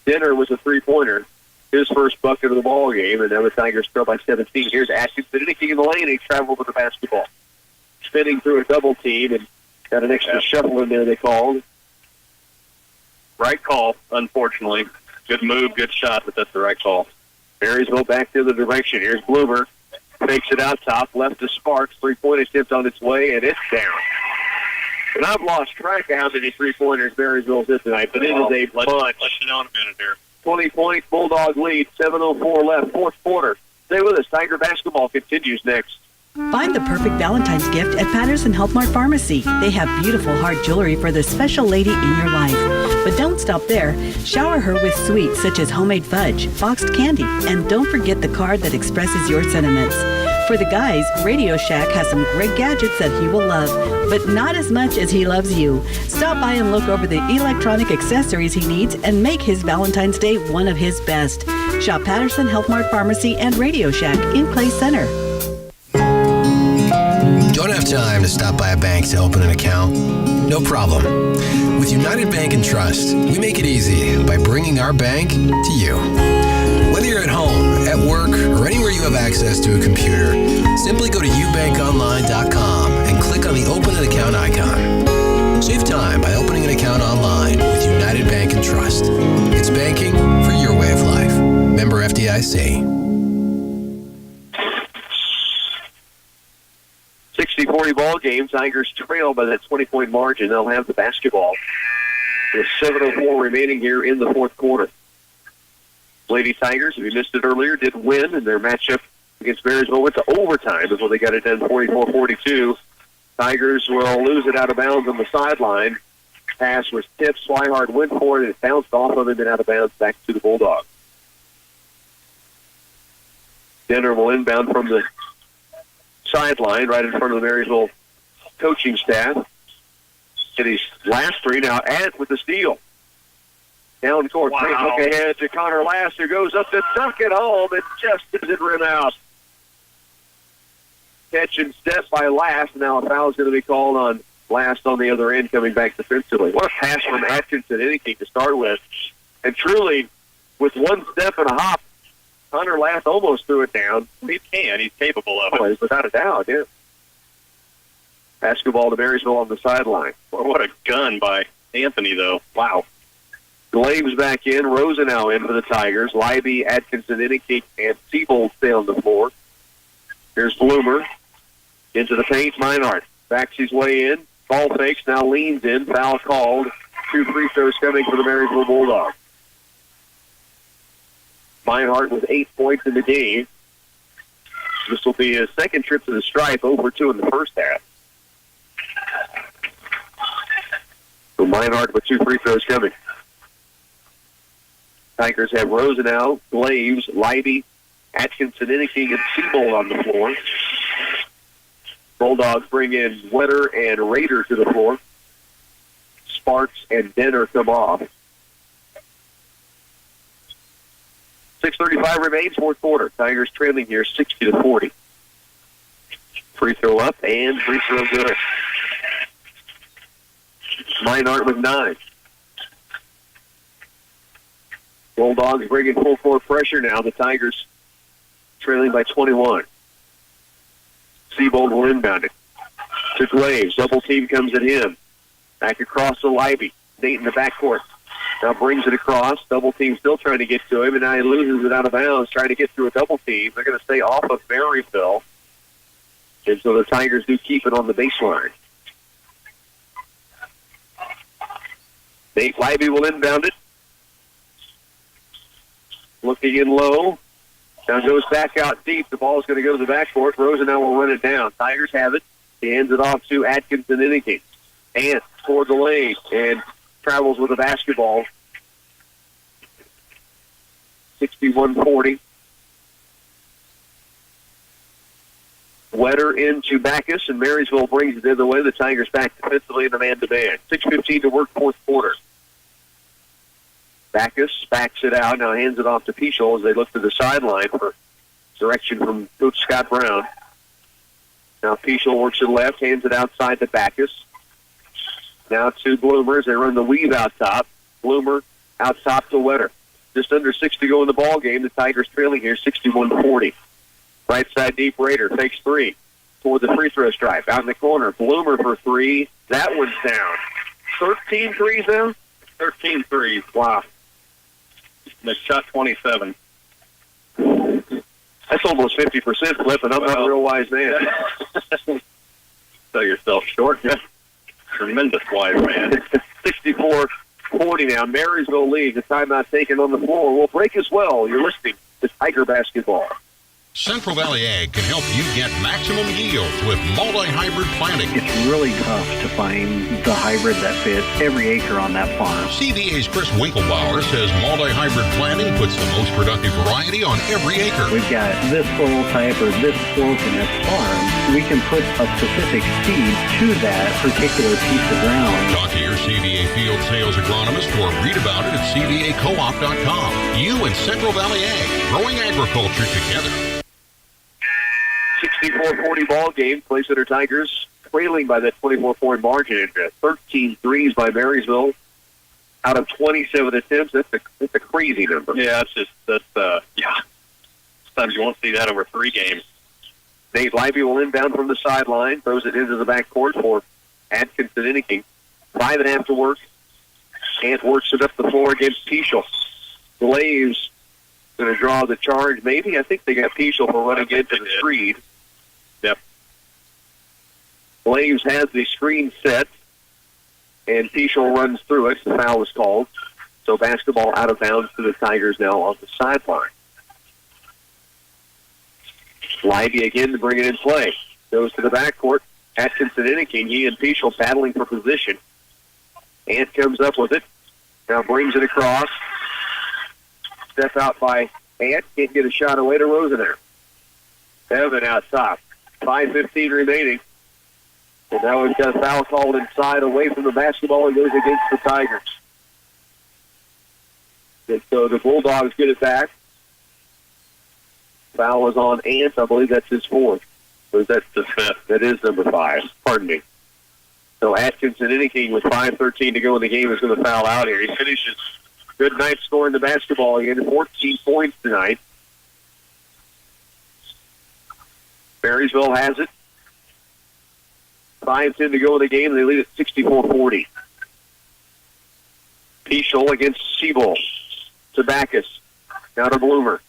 Dinner was a three-pointer. His first bucket of the ball game, and now the Tigers trail by 17. Here's Atkinson in the lane. He traveled with the basketball. Spinning through a double team and got an extra shuffle in there they called. Right call, unfortunately. Good move, good shot, but that's the right call. Marysville back the other direction. Here's Bloomer. Fakes it out top, left to Sparks. Three-point attempt on its way, and it's down. And I've lost track of how many three-pointers Marysville's hit tonight, but it is a bunch. Let you know in a minute here. 20-point Bulldog lead, 7:04 left, fourth quarter. Stay with us. Tiger basketball continues next. Find the perfect Valentine's gift at Patterson Health Mart Pharmacy. They have beautiful heart jewelry for the special lady in your life. But don't stop there. Shower her with sweets such as homemade fudge, boxed candy, and don't forget the card that expresses your sentiments. For the guys, Radio Shack has some great gadgets that he will love, but not as much as he loves you. Stop by and look over the electronic accessories he needs and make his Valentine's Day one of his best. Shop Patterson Health Mart Pharmacy and Radio Shack in Clay Center. Don't have time to stop by a bank to open an account? No problem. With United Bank and Trust, we make it easy by bringing our bank to you. Whether you're at home, at work, or anywhere you have access to a computer, simply go to ubankonline.com and click on the Open an Account icon. Save time by opening an account online with United Bank and Trust. It's banking for your way of life. Member FDIC. 60-40 ball game. Tigers trail by that 20-point margin. They'll have the basketball with 7:04 remaining here in the fourth quarter. Lady Tigers, if you missed it earlier, did win in their matchup against Marysville. Went to overtime before they got it done 44-42. Tigers will lose it out of bounds on the sideline. Pass was tipped. Swihart went for it, and it bounced off of him and out of bounds back to the Bulldogs. Denner will inbound from the sideline right in front of the Marysville coaching staff. Hit his last three. Now Ant with the steal. Down court. Wow. Look ahead to Connor Last, who goes up to dunk it home and just doesn't rim out. Catch and step by Last. Now a foul is going to be called on Last on the other end, coming back defensively. What a pass from Atkinson, anything to start with. And truly, with one step and a hop, Connor Last almost threw it down. He can. He's capable of it. Without a doubt, yeah. Basketball to Marysville on the sideline. Well, what a gun by Anthony, though. Wow. Glaves back in. Rosenau in for the Tigers. Libby, Atkinson, Innick, and Siebold stay on the floor. Here's Bloomer. Into the paint. Meinhardt backs his way in. Ball fakes. Now leans in. Foul called. 2 free throws coming for the Marysville Bulldogs. Meinhardt with 8 points in the game. This will be his second trip to the stripe, over 2 in the first half. So Meinhardt with 2 free throws coming. Tigers have Rosenau, Glaves, Libby, Atkinson, Innick, and Siebold on the floor. Bulldogs bring in Wetter and Rader to the floor. Sparks and Denner come off. 6:35 remains, fourth quarter. Tigers trailing here 60-40. Free throw up and free throw good. Meinhardt with 9. Bulldogs bringing full court pressure now. The Tigers trailing by 21. Siebold will inbound it. to Glaves. Double team comes at him. Back across to Libby. Nate in the backcourt. Now brings it across. Double team still trying to get to him, and now he loses it out of bounds, trying to get through a double team. They're going to stay off of Marysville. And so the Tigers do keep it on the baseline. Nate Libby will inbound it. Looking in low. Now goes back out deep. The ball is going to go to the backcourt. Rosenau will run it down. Tigers have it. He hands it off to Atkins and Innigan. Ant toward the lane and travels with the basketball. 61-40. Wetter into Backus, and Marysville brings it the other way. The Tigers back defensively in the man-to-man. 6:15 to work, fourth quarter. Backus backs it out, now hands it off to Pichel as they look to the sideline for direction from Coach Scott Brown. Now Pichel works to the left, hands it outside to Backus. Now to Bloomer as they run the weave out top. Bloomer out top to Wetter. Just under 6 to go in the ball game. The Tigers trailing here, 61-40. Right side deep, Raider takes 3 toward the free throw stripe. Out in the corner, Bloomer for 3. That one's down. 13 threes now? 13 threes. Wow. They shot 27. That's almost 50% flip, and I'm not a real wise man. Sell yourself short. Tremendous wise man. 64-40 now. Marysville leads. The timeout taken on the floor will break as well. You're listening to Tiger Basketball. Central Valley Ag can help you get maximum yields with multi-hybrid planting. It's really tough to find the hybrid that fits every acre on that farm. CVA's Chris Winkelbauer says multi-hybrid planting puts the most productive variety on every acre. We've got this soil type or this slope in this farm. We can put a specific seed to that particular piece of ground. Talk to your CVA field sales agronomist or read about it at cvacoop.com. You and Central Valley Ag, growing agriculture together. 64-40 ball game. Clay Center Tigers trailing by that 24-point margin. 13 threes by Marysville out of 27 attempts. That's a crazy number. Yeah, sometimes you won't see that over 3 games. Nate Libby will inbound from the sideline, throws it into the backcourt for Atkins and Innigan. 5.5 to work. Ant works it up the floor against Pichel. Glaves going to draw the charge, maybe. I think they got Pichel for running into the screen. Yep. Glaves has the screen set, and Pichel runs through it. The foul was called. So basketball out of bounds to the Tigers now on the sideline. Libby again to bring it in play. Goes to the backcourt. Atkins and Innigan, he and Pichel battling for position. Ant comes up with it. Now brings it across. Step out by Ant. Can't get a shot away to Rosenair. Evan out top. 5:15 remaining. And now we've got a foul called inside away from the basketball and goes against the Tigers. And so the Bulldogs get it back. Foul is on Ant. I believe that's his 4th. Or is that the 5th? That is number 5. Pardon me. So Atkins and Innigan with 5:13 to go in the game is going to foul out here. He finishes. Good night scoring the basketball again. 14 points tonight. Marysville has it. 5:10 to go in the game. They lead at 64-40. Pichel against Siebel. To Backus. Now to Bloomer.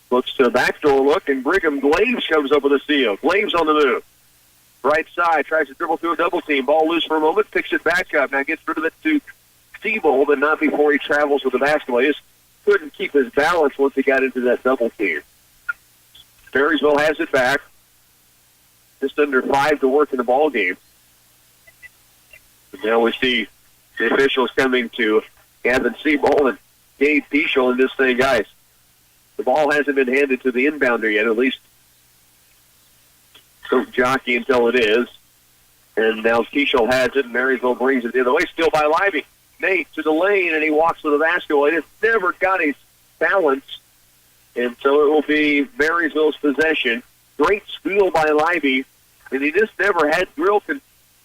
Looks to the backdoor look, and Brigham Glaves comes up with a steal. Glaves on the move. Right side, tries to dribble through a double team. Ball loose for a moment, picks it back up. Now gets rid of it to Siebel, but not before he travels with the basketball. He just couldn't keep his balance once he got into that double team. Marysville has it back. Just under 5 to work in the ball game. And now we see the officials coming to Gavin Siebel and Gabe Pichel in this thing, guys. The ball hasn't been handed to the inbounder yet, at least don't jockey until it is. And now Pichel has it, and Marysville brings it the other way. Still by Libby. Nate to the lane, and he walks with the basketball. He just never got his balance, and so it will be Marysville's possession. Great steal by Libby, and he just never had real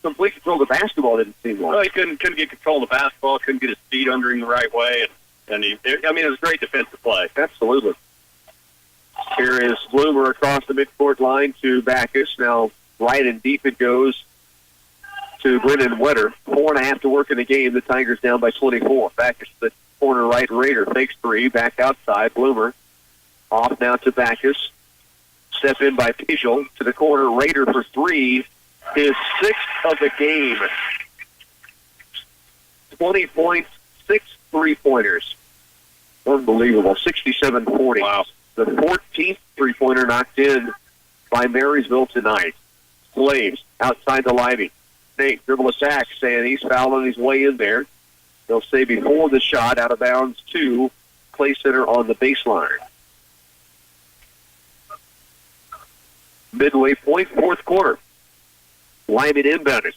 complete control of the basketball, didn't seem like. Well, he couldn't get control of the basketball, couldn't get his feet under him the right way, and it was great defensive play. Absolutely. Here is Bloomer across the midcourt line to Backus. Now Right and deep it goes to Brennan Wetter. 4.5 to work in the game. The Tigers down by 24. Back to the corner right. Raider fakes three. Back outside. Bloomer off now to Backus. Step in by Pichel to the corner. Raider for three. His sixth of the game. 20 points, 6 3-pointers. Unbelievable. 67-40. Wow. The 14th three-pointer knocked in by Marysville tonight. Slaves outside the Livy. Nate dribble a sack, saying he's fouled on his way in there. They'll say before the shot, out of bounds to Clay Center on the baseline. Midway point, fourth quarter. Lyman inbounded.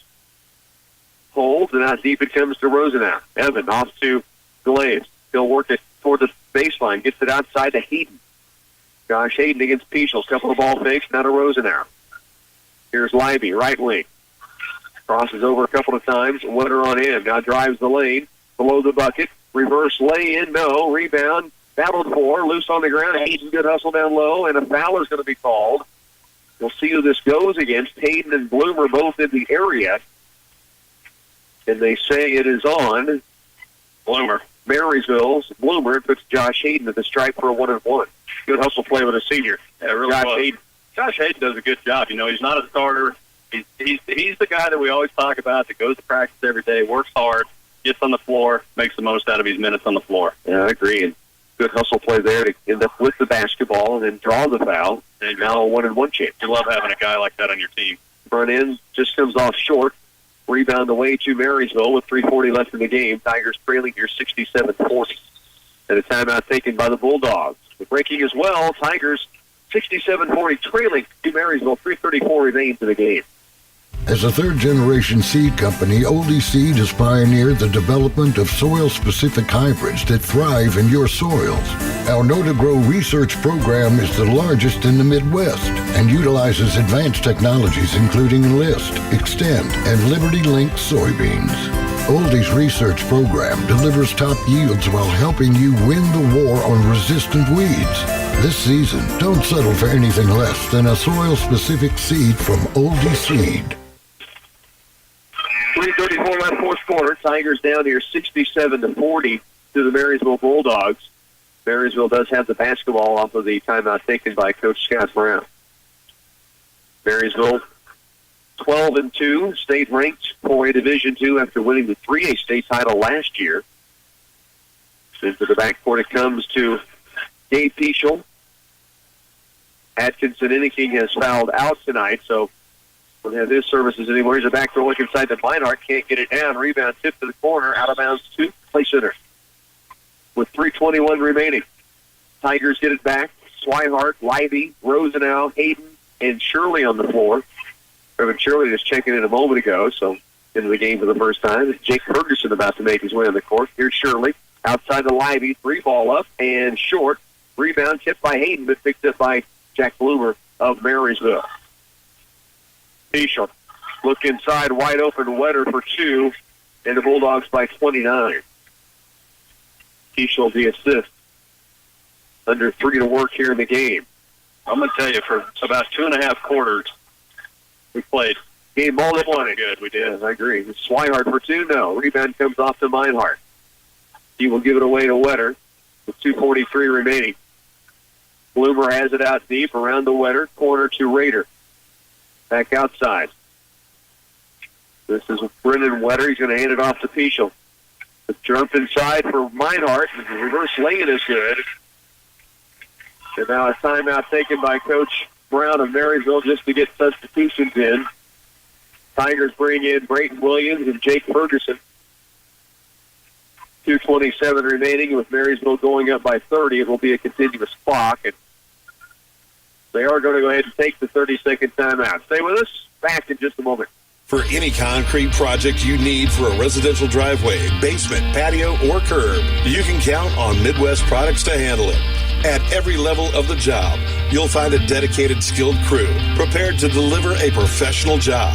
Holds, and out deep it comes to Rosenau. Evan off to Glaze. He'll work it toward the baseline. Gets it outside to Hayden. Josh Hayden against Pichel. Couple of ball fakes, now to Rosenau. Here's Libby, right wing. Crosses over a couple of times. Winner on in. Now drives the lane. Below the bucket. Reverse lay in. No. Rebound. Battled for. Loose on the ground. Hayden, good hustle down low. And a foul is going to be called. We'll see who this goes against. Hayden and Bloomer both in the area. And they say it is on Bloomer. Marysville's Bloomer puts Josh Hayden at the stripe for a 1-and-1. Good hustle play with a senior. Yeah, really Josh Hayden does a good job. You know, he's not a starter. He's the guy that we always talk about that goes to practice every day, works hard, gets on the floor, makes the most out of his minutes on the floor. Yeah, I agree. And good hustle play there to end up with the basketball and then draw the foul. And now a 1-and-1 chance. You love having a guy like that on your team. Front end just comes off short. Rebound away to Marysville with 3:40 left in the game. Tigers trailing here 67-40. And a timeout taken by the Bulldogs. The breaking as well. Tigers 67-40 trailing to Marysville. 3:34 remains in the game. As a third-generation seed company, Oldie Seed has pioneered the development of soil-specific hybrids that thrive in your soils. Our Know-to-Grow research program is the largest in the Midwest and utilizes advanced technologies including Enlist, Extend, and Liberty Link soybeans. Oldie's research program delivers top yields while helping you win the war on resistant weeds. This season, don't settle for anything less than a soil-specific seed from Oldie Seed. 3:34 left, fourth quarter. Tigers down here 67-40 to the Marysville Bulldogs. Marysville does have the basketball off of the timeout taken by Coach Scott Brown. Marysville 12-2, state ranked for a Division II after winning the 3A state title last year. Into the backcourt it comes to Gabe Pichel. Atkinson Inniking has fouled out tonight, so we'll have his services anymore. Here's a backdoor look inside the Meinhardt. Can't get it down. Rebound tip to the corner. Out of bounds to Clay Center. With 3:21 remaining. Tigers get it back. Swihart, Livy, Rosenau, Hayden, and Shirley on the floor. Reverend Shirley just checking in a moment ago, so into the game for the first time. Jake Ferguson about to make his way on the court. Here's Shirley. Outside the Livy. 3-ball up and short. Rebound tipped by Hayden, but picked up by Jack Bloomer of Marysville. Pichel. Look inside, wide open, Wetter for two, and the Bulldogs by 29. Pichel the assist. Under 3 to work here in the game. I'm going to tell you, for about 2.5 quarters, we played game ball that won it. Good, we did. Yes, I agree. Swihart for two, no. Rebound comes off to Meinhardt. He will give it away to Wetter with 2:43 remaining. Bloomer has it out deep around the Wetter. Corner to Raider. Back outside. This is Brennan Wetter. He's going to hand it off to Pichel. The jump inside for Meinhardt. The reverse lane is good. And now a timeout taken by Coach Brown of Marysville just to get substitutions in. Tigers bring in Brayton Williams and Jake Ferguson. 2:27 remaining with Marysville going up by 30. It will be a continuous clock. And they are going to go ahead and take the 30-second timeout. Stay with us. Back in just a moment. For any concrete project you need for a residential driveway, basement, patio, or curb, you can count on Midwest Products to handle it. At every level of the job, you'll find a dedicated, skilled crew prepared to deliver a professional job.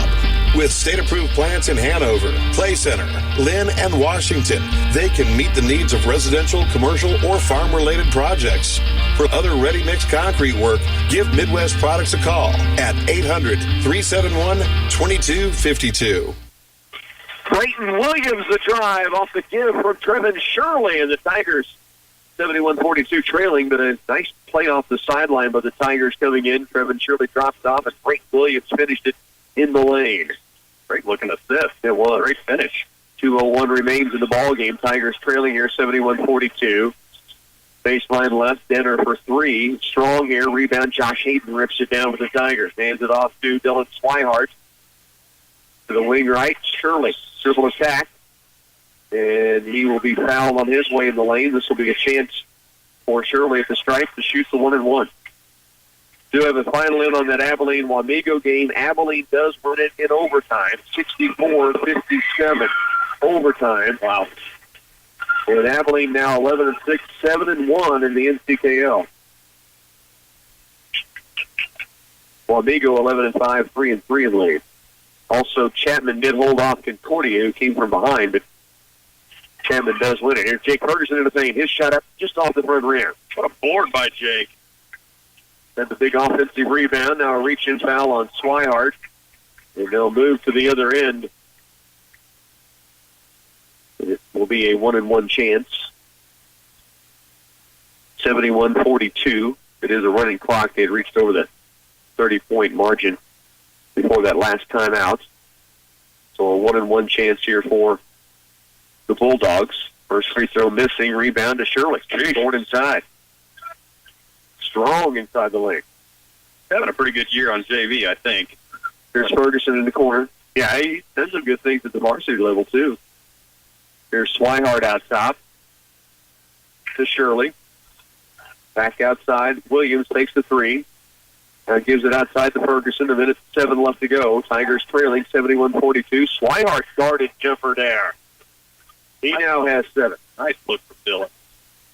With state-approved plants in Hanover, Clay Center, Lynn, and Washington, they can meet the needs of residential, commercial, or farm-related projects. For other ready-mix concrete work, give Midwest Products a call at 800-371-2252. Clayton Williams, the drive off the give from Trevin Shirley, and the Tigers 71-42 trailing, but a nice play off the sideline by the Tigers coming in. Trevin Shirley drops off, and Clayton Williams finished it in the lane. Great looking assist. It was. Great finish. 2:01 remains in the ball game. Tigers trailing here 71-42. Baseline left, Denner for three. Strong here. Rebound. Josh Hayden rips it down with the Tigers. Hands it off to Dylan Swihart. To the wing right, Shirley. Dribble attack. And he will be fouled on his way in the lane. This will be a chance for Shirley at the stripe to shoot the 1-and-1. Do have a final in on that Abilene-Wamego game. Abilene does win it in overtime, 64-57. Overtime. Wow. And Abilene now 11-6, 7-1 in the NCKL. Wamego 11-5, 3-3 in the lead. Also, Chapman did hold off Concordia, who came from behind, but Chapman does win it. Here's Jake Ferguson in the paint. His shot up just off the front rim. What a board by Jake. That's a big offensive rebound. Now a reach-in foul on Swihart. And they'll move to the other end. It will be a 1-and-1 chance. 71-42. It is a running clock. They had reached over the 30-point margin before that last timeout. So a 1-and-1 chance here for the Bulldogs. First free throw missing. Rebound to Shirley. Board inside. Strong inside the lane. Having a pretty good year on JV, I think. Here's Ferguson in the corner. Yeah, he done some good things at the varsity level, too. Here's Swihart out top to Shirley. Back outside. Williams takes the three. Gives it outside to Ferguson. 1:07 left to go. Tigers trailing 71-42. Swihart guarded jumper there. He now has 7. Nice look for Dylan.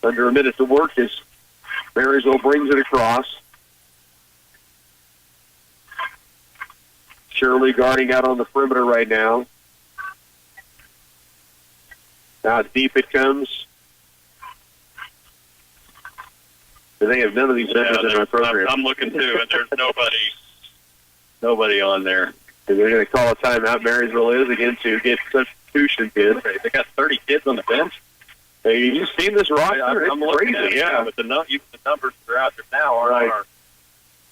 Under a minute to work as Marysville brings it across. Shirley guarding out on the perimeter right now. Now deep it comes. They have none of these members in our program. I'm looking too, and there's nobody on there. And they're going to call a timeout. Marysville is again to get substitution kids. They got 30 kids on the bench. Hey, you've seen this roster? I'm looking at it, yeah. But the numbers that are out there now are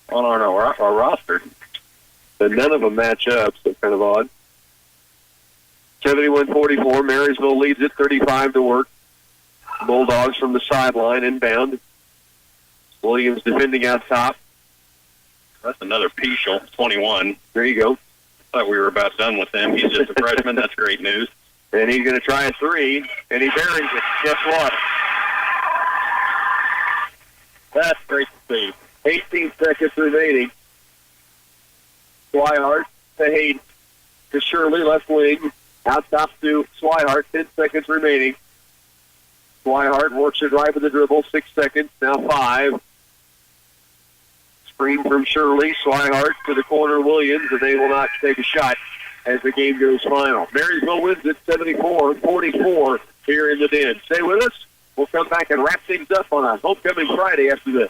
on our roster. But none of them match up, so kind of odd. 71-44. Marysville leads it 35 to work. Bulldogs from the sideline inbound. Williams defending out top. That's another Peschel, 21. There you go. Thought we were about done with him. He's just a freshman. That's great news. And he's going to try a three, and he buries it. Guess what? That's great to see. 18 seconds remaining. Swihart to Hayden. To Shirley, left wing. Out top to Swihart. 10 seconds remaining. Swihart works it right with the dribble. 6 seconds. Now 5. Screen from Shirley. Swihart to the corner. Williams, and they will not take a shot as the game goes final. Marysville wins it 74-44 here in the Den. Stay with us. We'll come back and wrap things up on a homecoming Friday after this.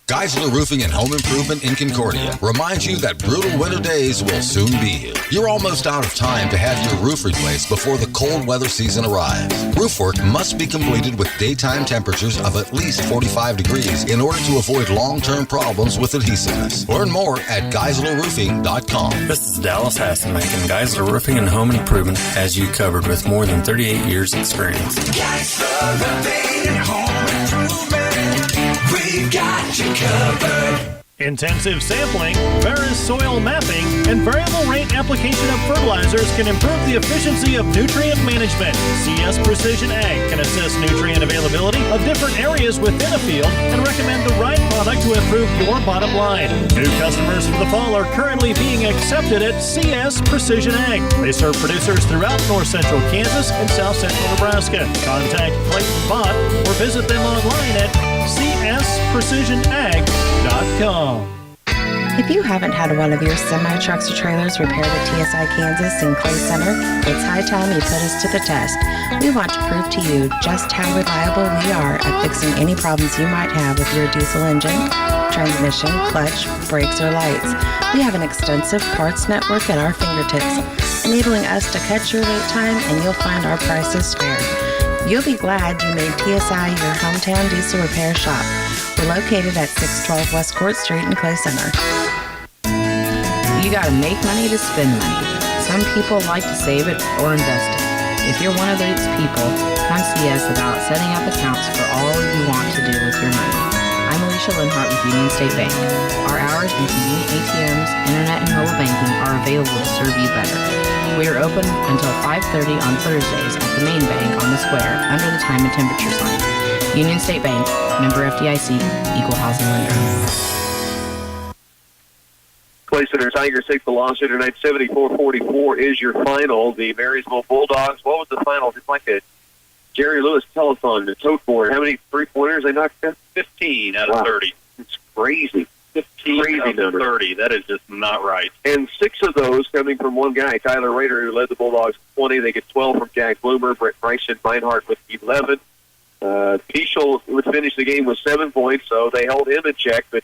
Geisler Roofing and Home Improvement in Concordia reminds you that brutal winter days will soon be here. You're almost out of time to have your roof replaced before the cold weather season arrives. Roof work must be completed with daytime temperatures of at least 45 degrees in order to avoid long-term problems with adhesiveness. Learn more at GeislerRoofing.com. This is Dallas Hasselmack, and Geisler Roofing and Home Improvement has you covered with more than 38 years experience. Geisler Roofing and Home Improvement. We've got you covered. Intensive sampling, Veris soil mapping, and variable rate application of fertilizers can improve the efficiency of nutrient management. CS Precision Ag can assess nutrient availability of different areas within a field and recommend the right product to improve your bottom line. New customers for the fall are currently being accepted at CS Precision Ag. They serve producers throughout north central Kansas and south central Nebraska. Contact Clayton Bott or visit them online at csprecisionag.com. If you haven't had one of your semi-trucks or trailers repaired at TSI Kansas in Clay Center, it's high time you put us to the test. We want to prove to you just how reliable we are at fixing any problems you might have with your diesel engine, transmission, clutch, brakes, or lights. We have an extensive parts network at our fingertips, enabling us to cut your wait time, and you'll find our prices fair. You'll be glad you made TSI your hometown diesel repair shop. We're located at 612 West Court Street in Clay Center. You gotta make money to spend money. Some people like to save it or invest it. If you're one of those people, come see us about setting up accounts for all you want to do with your money. I'm Alicia Linhart with Union State Bank. Our hours and convenient ATMs, internet, and mobile banking are available to serve you better. We are open until 5:30 on Thursdays at the main bank on the square under the time and temperature sign. Union State Bank, member FDIC, equal housing lender. Clay Center Tigers take the loss here tonight. 74-44 is your final. The Marysville Bulldogs, what was the final? It's like a Jerry Lewis telethon, the tote board. How many three-pointers they knocked down? 15 out of 30. It's crazy. 15 out of 30. That is just not right. And 6 of those coming from one guy, Tyler Rader, who led the Bulldogs 20. They get 12 from Jack Bloomer, Brett Bryson Meinhardt with 11. Peschel would finish the game with 7 points, so they held him in check, but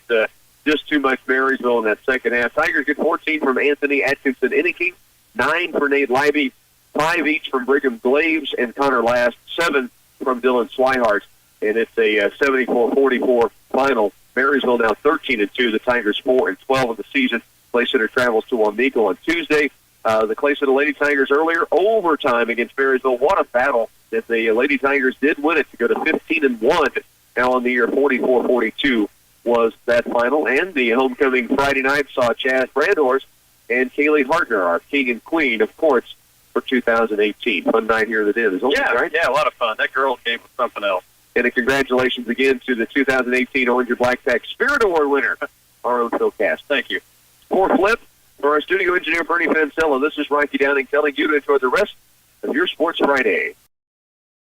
just too much Marysville in that second half. Tigers get 14 from Anthony Atkinson Inniking, 9 for Nate Leiby, 5 each from Brigham Glaves and Connor Last, 7 from Dylan Swihart, and it's a 74-44 final. Marysville now 13-2. The Tigers 4-12 of the season. Clay Center travels to Wamego on Tuesday. The Clay Center Lady Tigers earlier overtime against Marysville. What a battle that the Lady Tigers did win it to go to 15-1. Now on the year 44-42 was that final. And the homecoming Friday night saw Chaz Brandhorst and Kaylee Hartner, our king and queen of courts for 2018. Fun night here at the Inn. Right? Yeah, a lot of fun. That girls game was something else. And a congratulations again to the 2018 Orange and Black Pack Spirit Award winner, our own Phil Cass. Thank you. For Flip, for our studio engineer Bernie Fancella, this is Rocky Downing telling you to enjoy the rest of your Sports Friday.